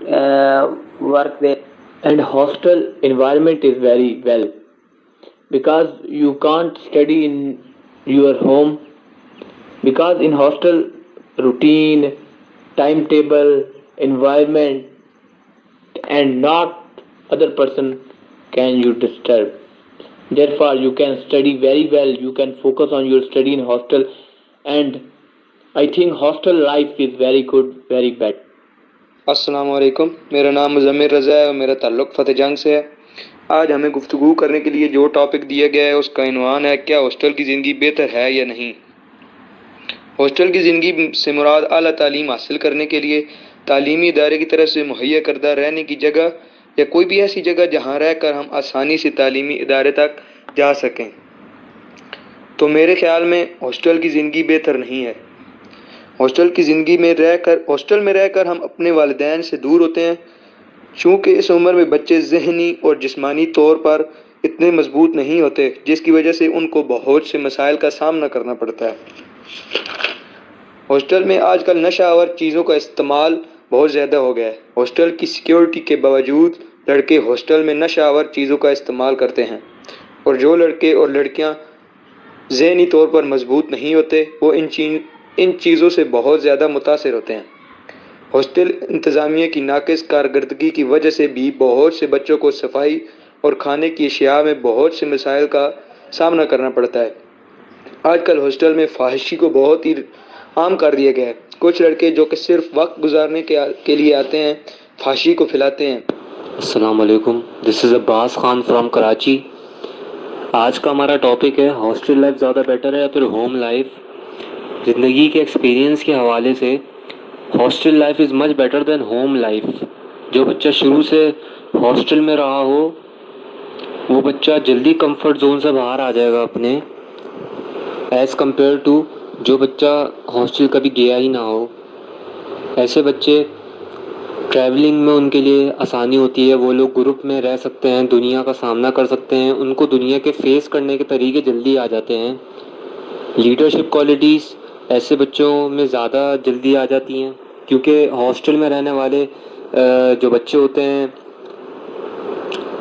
work there. And hostel environment is very well, because you can't study in your home, because in hostel routine, timetable, environment, and not other person can you disturb. Therefore you can study very well, you can focus on your study in hostel, and I think hostel life is very good, very bad. السلام علیکم، میرا نام مزمل رضا ہے اور میرا تعلق فتح جنگ سے ہے۔ آج ہمیں گفتگو کرنے کے لیے جو ٹاپک دیا گیا ہے اس کا عنوان ہے کیا ہاسٹل کی زندگی بہتر ہے یا نہیں۔ ہاسٹل کی زندگی سے مراد اعلیٰ تعلیم حاصل کرنے کے لیے تعلیمی ادارے کی طرف سے مہیا کردہ رہنے کی جگہ یا کوئی بھی ایسی جگہ جہاں رہ کر ہم آسانی سے تعلیمی ادارے تک جا سکیں۔ تو میرے خیال میں ہاسٹل کی زندگی بہتر نہیں ہے۔ ہاسٹل کی زندگی میں رہ کر ہم اپنے والدین سے دور ہوتے ہیں، چونکہ اس عمر میں بچے ذہنی اور جسمانی طور پر اتنے مضبوط نہیں ہوتے، جس کی وجہ سے ان کو بہت سے مسائل کا سامنا کرنا پڑتا ہے۔ ہاسٹل میں آج کل نشہ آور چیزوں کا استعمال بہت زیادہ ہو گیا ہے۔ ہاسٹل کی سیکیورٹی کے باوجود لڑکے ہاسٹل میں نشہ آور چیزوں کا استعمال کرتے ہیں، اور جو لڑکے اور لڑکیاں ذہنی طور پر مضبوط نہیں ہوتے وہ ان چیزوں سے بہت زیادہ متاثر ہوتے ہیں۔ ہاسٹل انتظامیہ کی ناقص کارکردگی کی وجہ سے بھی بہت سے بچوں کو صفائی اور کھانے کی اشیاء میں بہت سے مسائل کا سامنا کرنا پڑتا ہے۔ آج کل ہاسٹل میں فحاشی کو بہت ہی عام کر دیا گیا ہے۔ کچھ لڑکے جو کہ صرف وقت گزارنے کے لیے آتے ہیں فحاشی کو پھیلاتے ہیں۔ السلام علیکم، دس از عباس خان فرام کراچی۔ آج کا ہمارا ٹاپک ہے ہاسٹل لائف زیادہ بیٹر ہے یا پھر ہوم لائف۔ زندگی کے ایکسپیرینس کے حوالے سے ہاسٹل لائف از much better than home life. جو بچہ شروع سے ہاسٹل میں رہا ہو وہ بچہ جلدی کمفرٹ زون سے باہر آ جائے گا اپنے، ایز کمپیئر ٹو جو بچہ ہاسٹل کبھی گیا ہی نہ ہو۔ ایسے بچے ٹریولنگ میں ان کے لیے آسانی ہوتی ہے، وہ لوگ گروپ میں رہ سکتے ہیں، دنیا کا سامنا کر سکتے ہیں، ان کو دنیا کے فیس کرنے کے طریقے جلدی آ جاتے ہیں۔ لیڈرشپ کوالٹیز ایسے بچوں میں زیادہ جلدی آ جاتی ہیں، کیونکہ ہاسٹل میں رہنے والے جو بچے ہوتے ہیں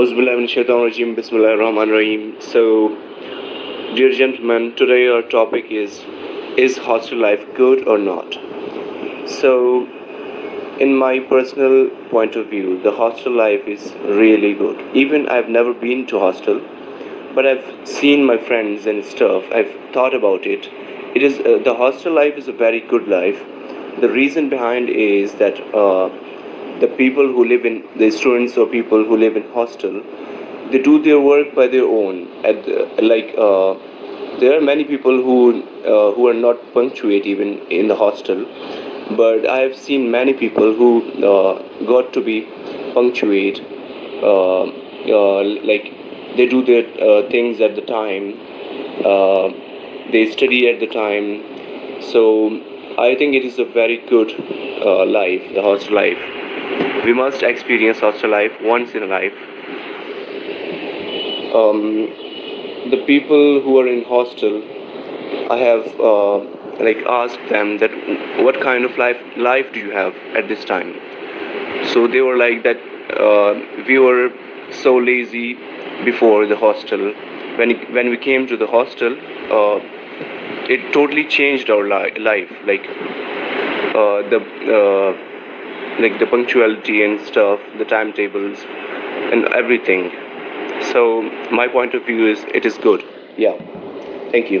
Auzubillahiminash-shaytanir-rajim. Bismillahir-rahmanir-rahim. So, dear gentlemen, today our topic is hostel life good or not? So, in my personal point of view, the hostel life is really good. Even I've never been to hostel, but I've seen my friends and stuff. I've thought about it. It is the hostel life is a very good life. The reason behind is that the people who live in, the students or people who live in hostel, they do their work by their own. There are many people who are not punctuate even in the hostel, but I have seen many people who got to be punctuate. Like they do their things at the time. They study at the time. So I think it is a very good life, the hostel life. We must experience hostel life once in a life. The people who are in hostel, I have asked them that what kind of life do you have at this time. So they were like that we were so lazy before the hostel. When we came to the hostel, it totally changed our life. The punctuality and stuff, the timetables and everything. So my point of view is it is good. Yeah. Thank you.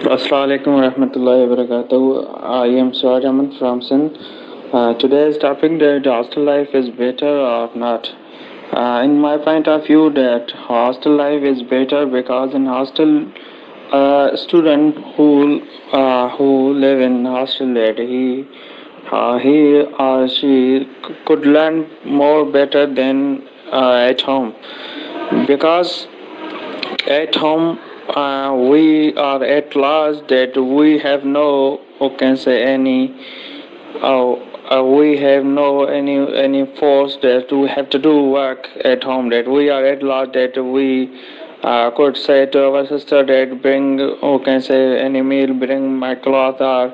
Assalamu alaikum warahmatullahi wabarakatuh. I am Suraj Ahmed from Sindh. Today's topic that hostel life is better or not. In my point of view, that hostel life is better because in hostel, student who live in hostel, that he or she could learn more better than at home, because at home we are at large, that we have no, who can say, we have no any force that we have to do work at home, that we are at large, that we could say to our sister that bring, who can say, any meal, bring my cloth, or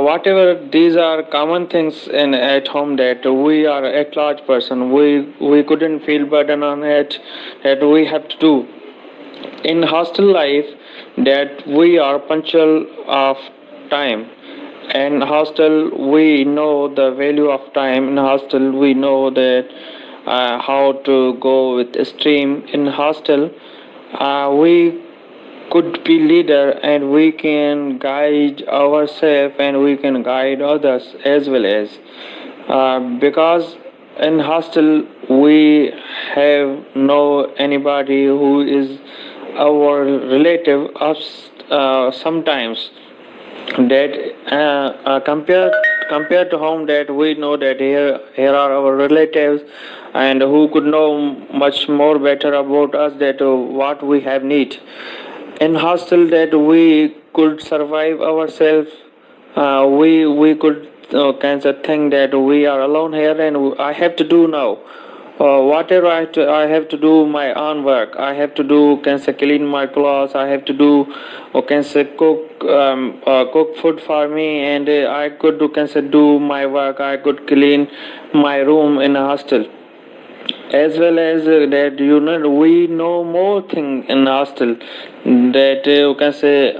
whatever. These are common things in at home, that we are at large person, we couldn't feel burden on it, that we have to do. In hostel life, that we are punctual of time. In hostel, we know the value of time. In hostel, we know that how to go with stream. In hostel, we could be leader, and we can guide ourselves, and we can guide others as well as, because in hostel we have no anybody who is our relative of sometimes, that compared compared to home, that we know that here are our relatives, and who could know much more better about us, that what we have need. In hostel, that we could survive ourselves. We could kind of think that we are alone here, and I have to do now. Whatever I have to do my own work. I have to do, can say, clean my clothes. I have to do, or can say, cook food for me, and I could do, can say, do my work. I could clean my room in a hostel. As well as that, we know more thing in hostel, that you can say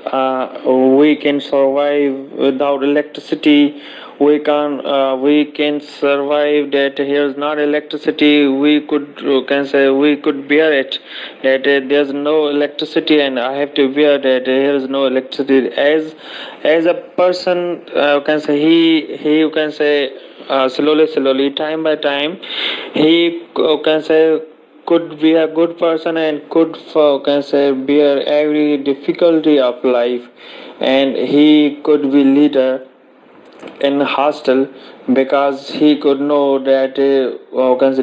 we can survive without electricity. We can survive that here's not electricity. We could can say we could bear it, that there's no electricity and I have to bear that here's no electricity. As a person can say, he you can say slowly, time by time, he can say could be a good person and could can say bear every difficulty of life, and he could be leader in hostel, because he could know that can say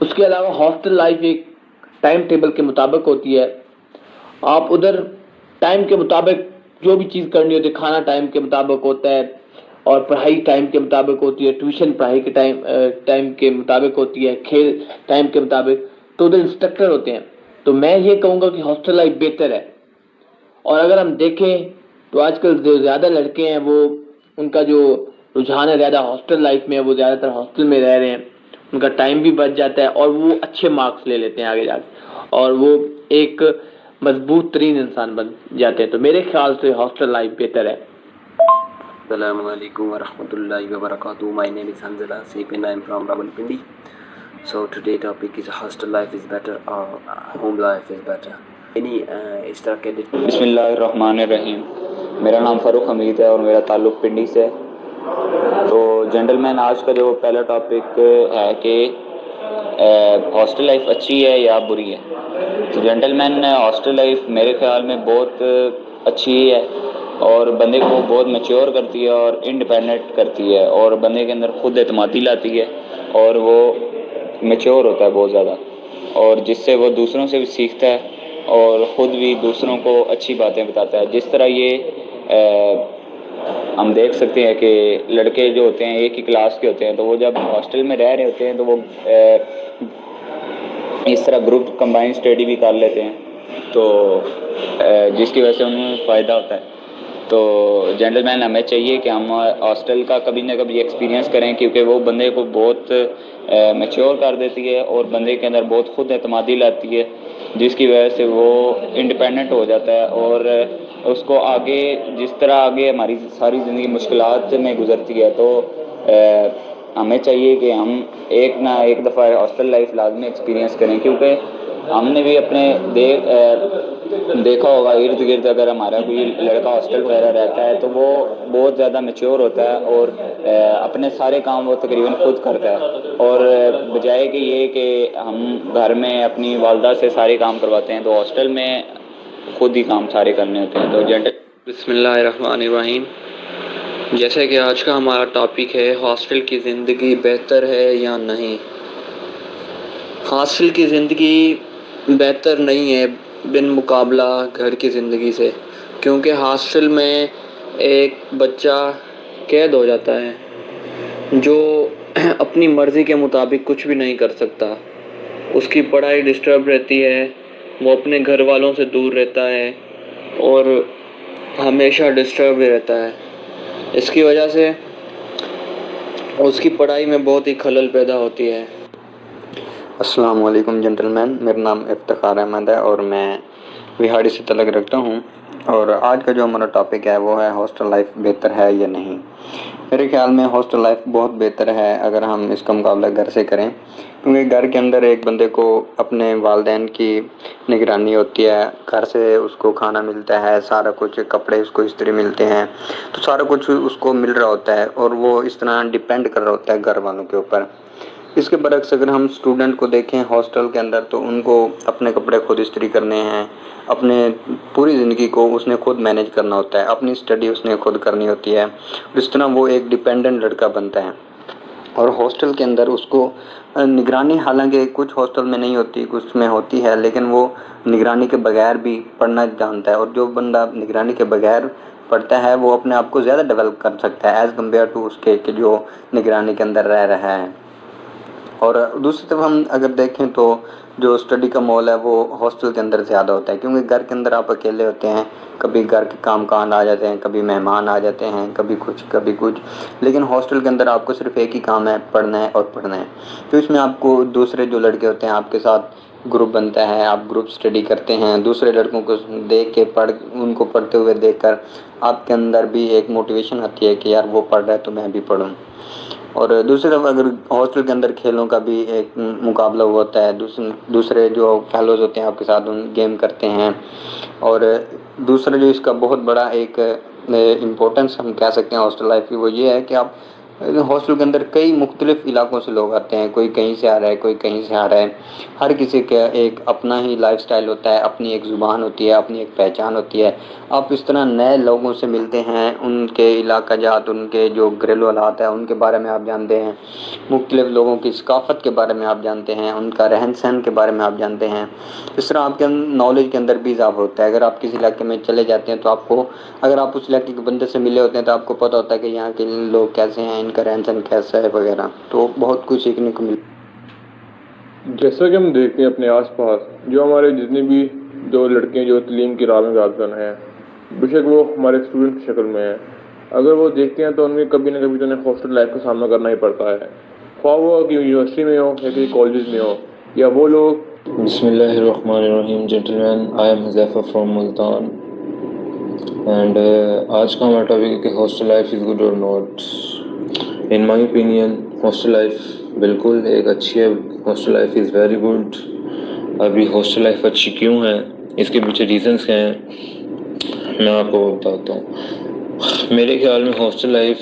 اس کے علاوہ hostel life ایک time table کے مطابق ہوتی ہے. آپ ادھر time کے مطابق جو بھی چیز کرنی ہوتی ہے، کھانا ٹائم کے مطابق ہوتا ہے اور پڑھائی ٹائم کے مطابق ہوتی ہے، ٹیوشن پڑھائی کے ٹائم کے مطابق ہوتی ہے، کھیل ٹائم کے مطابق. تو ادھر انسٹرکٹر ہوتے ہیں. تو میں یہ کہوں گا کہ ہاسٹل لائف بہتر ہے. اور اگر ہم دیکھیں تو آج کل جو زیادہ لڑکے ہیں وہ ان کا جو رجحان ہے زیادہ ہاسٹل لائف میں ہے، وہ زیادہ تر ہاسٹل میں رہ رہے ہیں. ان کا ٹائم بھی بچ جاتا ہے اور وہ اچھے مارکس لے لیتے ہیں آگے جا کے اور وہ ایک مضبوط ترین انسان بن جاتے ہیں. تو میرے خیال سے ہاسٹل لائف بہتر ہے. السلام علیکم ورحمۃ اللہ وبرکاتہ. My name is Hanzala Sheikh and I am from Rawalpindi. So today topic is hostel life is better or home life is better. اس طرح کے بسم اللہ الرحمن الرحیم. میرا نام فاروق حمید ہے اور میرا تعلق پنڈی سے. تو جنٹل مین، آج کا جو پہلا ٹاپک ہے کہ ہاسٹل لائف اچھی ہے یا بری ہے. تو جنٹل مین، ہاسٹل لائف میرے خیال میں بہت اچھی ہے اور بندے کو بہت میچور کرتی ہے اور انڈیپینڈنٹ کرتی ہے اور بندے کے اندر خود اعتمادی لاتی ہے اور وہ میچور ہوتا ہے بہت زیادہ، اور جس سے وہ دوسروں سے بھی سیکھتا ہے اور خود بھی دوسروں کو اچھی باتیں بتاتا ہے. جس طرح یہ ہم دیکھ سکتے ہیں کہ لڑکے جو ہوتے ہیں ایک ہی کلاس کے ہوتے ہیں، تو وہ جب ہاسٹل میں رہ رہے ہوتے ہیں تو وہ اس طرح گروپ کمبائن اسٹڈی بھی کر لیتے ہیں، تو جس کی وجہ سے انہیں فائدہ ہوتا ہے. تو جنٹل مین، ہمیں چاہیے کہ ہم ہاسٹل کا کبھی نہ کبھی ایکسپیرینس کریں، کیونکہ وہ بندے کو بہت میچور کر دیتی ہے اور بندے کے اندر بہت خود اعتمادی لاتی ہے، جس کی وجہ سے وہ انڈیپینڈنٹ ہو جاتا ہے اور اس کو آگے جس طرح آگے ہماری ساری زندگی مشکلات میں گزرتی ہے، تو ہمیں چاہیے کہ ہم ایک نہ ایک دفعہ ہاسٹل لائف لازمی ایکسپیرینس کریں. کیونکہ ہم نے بھی اپنے دیکھا ہوگا ارد گرد اگر ہمارا کوئی لڑکا ہاسٹل وغیرہ رہتا ہے تو وہ بہت زیادہ میچور ہوتا ہے اور اپنے سارے کام وہ تقریباً خود کرتا ہے، اور بجائے کہ یہ کہ ہم گھر میں اپنی والدہ سے سارے کام کرواتے ہیں، تو ہاسٹل میں خود ہی کام سارے کرنے ہوتے ہیں. تو بسم اللہ الرحمن الرحیم. جیسے کہ آج کا ہمارا ٹاپک ہے ہاسٹل کی زندگی بہتر ہے یا نہیں. ہاسٹل کی زندگی بہتر نہیں ہے بالمقابلہ گھر کی زندگی سے، کیونکہ ہاسٹل میں ایک بچہ قید ہو جاتا ہے جو اپنی مرضی کے مطابق کچھ بھی نہیں کر سکتا. اس کی پڑھائی ڈسٹرب رہتی ہے، وہ اپنے گھر والوں سے دور رہتا ہے اور ہمیشہ ڈسٹرب رہتا ہے. اس کی وجہ سے اس کی پڑھائی میں بہت ہی خلل پیدا ہوتی ہے. السلام علیکم جنٹل مین، میرا نام افتخار احمد ہے اور میں وہاڑی سے تعلق رکھتا ہوں. اور آج کا جو ہمارا ٹاپک ہے وہ ہے ہاسٹل لائف بہتر ہے یا نہیں. میرے خیال میں ہاسٹل لائف بہت بہتر ہے اگر ہم اس کا مقابلہ گھر سے کریں، کیونکہ گھر کے اندر ایک بندے کو اپنے والدین کی نگرانی ہوتی ہے، گھر سے اس کو کھانا ملتا ہے، سارا کچھ، کپڑے اس کو استری ملتے ہیں، تو سارا کچھ اس کو مل رہا ہوتا ہے اور وہ اس طرح ڈیپینڈ کر رہا ہوتا ہے گھر والوں کے اوپر. اس کے برعکس اگر ہم اسٹوڈنٹ کو دیکھیں ہاسٹل کے اندر، تو ان کو اپنے کپڑے خود استری کرنے ہیں، اپنے پوری زندگی کو اس نے خود مینیج کرنا ہوتا ہے، اپنی اسٹڈی اس نے خود کرنی ہوتی ہے. اس طرح وہ ایک ڈیپینڈنٹ لڑکا بنتا ہے. اور ہاسٹل کے اندر اس کو نگرانی حالانکہ کچھ ہاسٹل میں نہیں ہوتی، کچھ میں ہوتی ہے، لیکن وہ نگرانی کے بغیر بھی پڑھنا جانتا ہے. اور جو بندہ نگرانی کے بغیر پڑھتا ہے وہ اپنے آپ کو زیادہ ڈیولپ کر سکتا ہے ایز کمپیئر ٹو اس کے کہ جو نگرانی کے اندر رہ رہا ہے. اور دوسری طرف ہم اگر دیکھیں تو جو اسٹڈی کا ماحول ہے وہ ہاسٹل کے اندر زیادہ ہوتا ہے، کیونکہ گھر کے اندر آپ اکیلے ہوتے ہیں، کبھی گھر کے کام کاج آ جاتے ہیں، کبھی مہمان آ جاتے ہیں، کبھی کچھ. لیکن ہاسٹل کے اندر آپ کو صرف ایک ہی کام ہے، پڑھنا ہے اور پڑھنا ہے. تو اس میں آپ کو دوسرے جو لڑکے ہوتے ہیں آپ کے ساتھ گروپ بنتا ہے، آپ گروپ اسٹڈی کرتے ہیں، دوسرے لڑکوں کو دیکھ کے ان کو پڑھتے ہوئے دیکھ کر آپ کے اندر بھی ایک موٹیویشن آتی ہے کہ یار وہ پڑھ رہا ہے تو میں بھی پڑھوں. اور دوسری طرف اگر ہاسٹل کے اندر کھیلوں کا بھی ایک مقابلہ ہوتا ہے، دوسرے جو فیلوز ہوتے ہیں آپ کے ساتھ ان گیم کرتے ہیں. اور دوسرا جو اس کا بہت بڑا ایک امپورٹنس ہم کہہ سکتے ہیں ہاسٹل لائف کی، وہ یہ ہے کہ آپ ہاسٹل کے اندر کئی مختلف علاقوں سے لوگ آتے ہیں، کوئی کہیں سے آ رہا ہے، کوئی کہیں سے آ رہا ہے، ہر کسی کا ایک اپنا ہی لائف سٹائل ہوتا ہے، اپنی ایک زبان ہوتی ہے، اپنی ایک پہچان ہوتی ہے۔ آپ اس طرح نئے لوگوں سے ملتے ہیں، ان کے علاقہ جات، ان کے جو گھریلو حالات ہیں ان کے بارے میں آپ جانتے ہیں، مختلف لوگوں کی ثقافت کے بارے میں آپ جانتے ہیں، ان کا رہن سہن کے بارے میں آپ جانتے ہیں۔ اس طرح آپ کے نالج کے اندر بھی اضافہ ہوتا ہے۔ اگر آپ کسی علاقے میں چلے جاتے ہیں تو آپ کو، اگر آپ اس علاقے کے بندے سے ملے ہوتے ہیں تو آپ کو پتہ ہوتا ہے کہ یہاں کے لوگ کیسے ہیں، ان کا رہن سہن کیسا ہے وغیرہ، تو بہت کچھ سیکھنے کو ملتا ہے۔ جیسا کہ ہم دیکھتے ہیں اپنے آس پاس جو ہمارے جتنے بھی جو لڑکے جو تعلیم کی راہ میں گامزن ہیں، بے شک وہ ہمارے اسٹوڈنٹ کی شکل میں ہیں، اگر وہ دیکھتے ہیں تو ان میں کبھی نہ کبھی تو انہیں ہاسٹل لائف کا سامنا کرنا ہی پڑتا ہے، خواہ وہ کہ یونیورسٹی میں ہو یا کسی کالجز میں ہو، یا وہ لوگ۔ بسم اللہ الرحمن الرحیم gentlemen, I am Huzaifa from Multan and آج کا ہمارا ٹاپک ہے کہ ہاسٹل لائف از گڈ اور not. In my opinion hostel life بالکل ایک اچھی ہے، hostel life is very good. ابھی ہاسٹل لائف اچھی کیوں ہے، اس کے پیچھے ریزنس کیا ہیں، میں آپ کو بتاتا ہوں۔ میرے خیال میں ہاسٹل لائف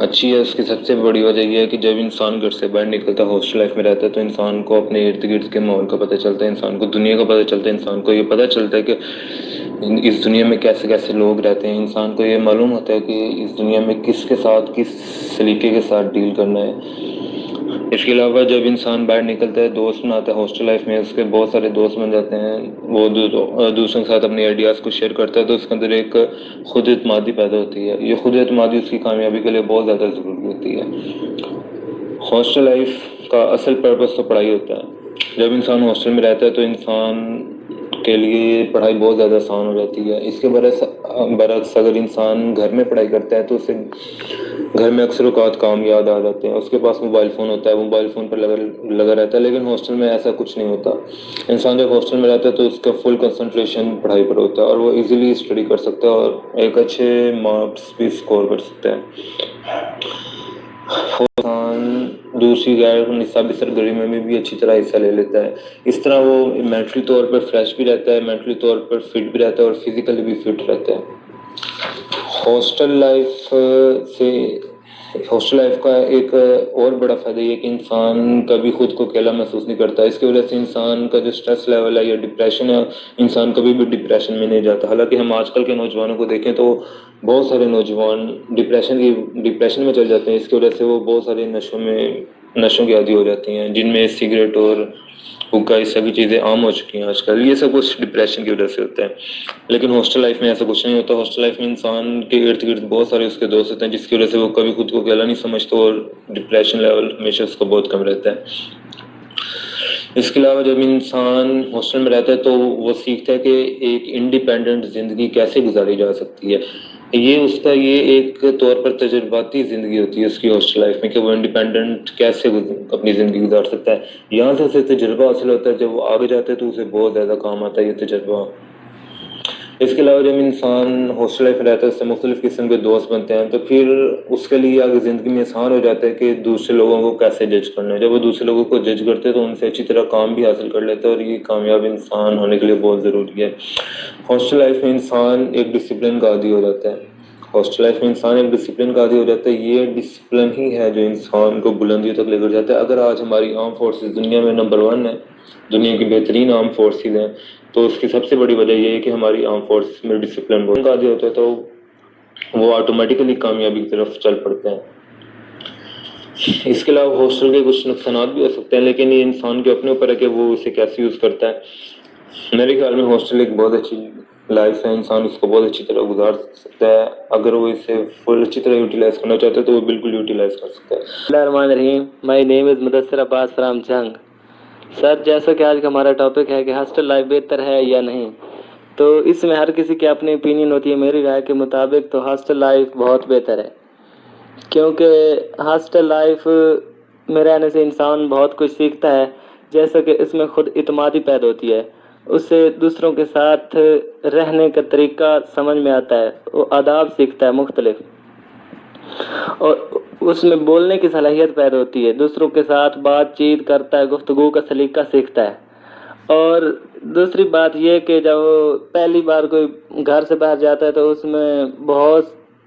اچھی ہے، اس کی سب سے بڑی وجہ یہ ہے کہ جب انسان گھر سے باہر نکلتا ہے، ہاسٹل لائف میں رہتا ہے، تو انسان کو اپنے ارد گرد کے ماحول کا پتہ چلتا ہے، انسان کو دنیا کا پتہ چلتا ہے، انسان کو یہ پتہ چلتا ہے کہ اس دنیا میں کیسے کیسے لوگ رہتے ہیں، انسان کو یہ معلوم ہوتا ہے کہ اس دنیا میں کس کے ساتھ کس سلیقے کے ساتھ ڈیل کرنا ہے۔ اس کے علاوہ جب انسان باہر نکلتا ہے، دوست بناتا ہے ہاسٹل لائف میں، اس کے بہت سارے دوست بن جاتے ہیں، وہ دوسروں کے ساتھ اپنی آئیڈیاز کو شیئر کرتا ہے، تو اس کے اندر ایک خود اعتمادی پیدا ہوتی ہے۔ یہ خود اعتمادی اس کی کامیابی کے لیے بہت زیادہ ضروری ہوتی ہے۔ ہاسٹل لائف کا اصل پرپس تو پڑھائی ہوتا ہے۔ جب انسان ہاسٹل میں رہتا ہے تو انسان کے لیے پڑھائی بہت زیادہ آسان ہو جاتی ہے۔ اس کے برعکس اگر انسان گھر میں پڑھائی کرتا ہے تو اسے گھر میں اکثر اوقات کام یاد آ جاتے ہیں، اس کے پاس موبائل فون ہوتا ہے، موبائل فون پر لگا رہتا ہے، لیکن ہاسٹل میں ایسا کچھ نہیں ہوتا۔ انسان جب ہاسٹل میں رہتا ہے تو اس کا فل کنسنٹریشن پڑھائی پر ہوتا ہے اور وہ ایزیلی اسٹڈی کر سکتا ہے اور ایک اچھے مارکس بھی اسکور کر سکتا ہے۔ انسان دوسری غیر نصابی سرگرمیوں میں بھی اچھی طرح حصہ لے لیتا ہے، اس طرح وہ مینٹلی طور پر فریش بھی رہتا ہے، مینٹلی طور پر فٹ بھی رہتا ہے اور فزیکلی بھی فٹ رہتا ہے۔ ہاسٹل لائف کا ایک اور بڑا فائدہ یہ ہے کہ انسان کبھی خود کو اکیلا محسوس نہیں کرتا، اس کی وجہ سے انسان کا جو سٹریس لیول ہے یا ڈپریشن ہے، انسان کبھی بھی ڈپریشن میں نہیں جاتا۔ حالانکہ ہم آج کل کے نوجوانوں کو دیکھیں تو بہت سارے نوجوان ڈپریشن میں چل جاتے ہیں، اس کی وجہ سے وہ بہت سارے نشوں کی عادی ہو جاتی ہیں، جن میں سگریٹ اور حقہ، اس سبھی چیزیں عام ہو چکی ہیں آج کل۔ یہ سب کچھ ڈپریشن کی وجہ سے ہوتا ہے، لیکن ہاسٹل لائف میں ایسا کچھ نہیں ہوتا۔ ہاسٹل لائف میں انسان کے ارد گرد بہت سارے اس کے دوست ہوتے ہیں، جس کی وجہ سے وہ کبھی خود کو اکیلا نہیں سمجھتا اور ڈپریشن لیول ہمیشہ اس کا بہت کم رہتا ہے۔ اس کے علاوہ جب انسان ہاسٹل میں رہتا ہے تو وہ سیکھتا ہے کہ ایک انڈیپینڈنٹ زندگی کیسے گزاری جا سکتی ہے۔ یہ ایک طور پر تجرباتی زندگی ہوتی ہے اس کی ہاسٹل لائف میں، کہ وہ انڈیپینڈنٹ کیسے اپنی زندگی گزار سکتا ہے۔ یہاں سے اسے تجربہ حاصل ہوتا ہے، جب وہ آگے جاتا ہے تو اسے بہت زیادہ کام آتا ہے یہ تجربہ۔ اس کے علاوہ جب انسان ہاسٹل لائف میں رہتا ہے، اس سے مختلف قسم کے دوست بنتے ہیں، تو پھر اس کے لیے آگے زندگی میں آسان ہو جاتا ہے کہ دوسرے لوگوں کو کیسے جج کرنا ہے۔ جب وہ دوسرے لوگوں کو جج کرتے ہیں تو ان سے اچھی طرح کام بھی حاصل کر لیتے ہیں، اور یہ کامیاب انسان ہونے کے لیے بہت ضروری ہے۔ ہاسٹل لائف میں انسان ایک ڈسپلن کا عادی ہو جاتا ہے۔ یہ ڈسپلن ہی ہے جو انسان کو بلندیوں تک لے کر جاتا ہے۔ اگر آج ہماری آرم فورسز دنیا میں نمبر 1 ہے، دنیا کی بہترین آرم فورسز ہیں، تو اس کی سب سے بڑی وجہ یہ ہے کہ ہماری آرم فورسز میں ڈسپلن بہت عادی ہوتا ہے، تو وہ آٹومیٹیکلی کامیابی کی طرف چل پڑتے ہیں۔ اس کے علاوہ ہاسٹل کے کچھ نقصانات بھی ہو سکتے ہیں، لیکن یہ انسان کے اپنے اوپر ہے کہ وہ اسے کیسے یوز کرتا ہے۔ میرے خیال میں ہاسٹل ایک بہت اچھی لائف ہے، انسان اس کو بہت اچھی طرح گزار سکتا ہے۔ اگر وہ اسے فل اچھی طرح یوٹیلائز کرنا چاہتا ہے تو وہ بالکل یوٹیلائز کر سکتا ہے۔ بسم اللہ الرحمن الرحیم، مائی نیم از مدثر عباس فرام جنگ۔ سر، جیسا کہ آج کا ہمارا ٹاپک ہے کہ ہاسٹل لائف بہتر ہے یا نہیں، تو اس میں ہر کسی کی اپنی اوپینین ہوتی ہے۔ میری رائے کے مطابق تو ہاسٹل لائف بہت بہتر ہے، کیونکہ ہاسٹل لائف میں رہنے سے انسان بہت کچھ سیکھتا ہے، جیسا کہ اس میں خود اعتمادی پیدا ہوتی ہے، اس سے دوسروں کے ساتھ رہنے کا طریقہ سمجھ میں آتا ہے، وہ آداب سیکھتا ہے مختلف، اور اس میں بولنے کی صلاحیت پیدا ہوتی ہے، دوسروں کے ساتھ بات چیت کرتا ہے، گفتگو کا سلیقہ سیکھتا ہے۔ اور دوسری بات یہ کہ جب پہلی بار کوئی گھر سے باہر جاتا ہے تو اس میں بہت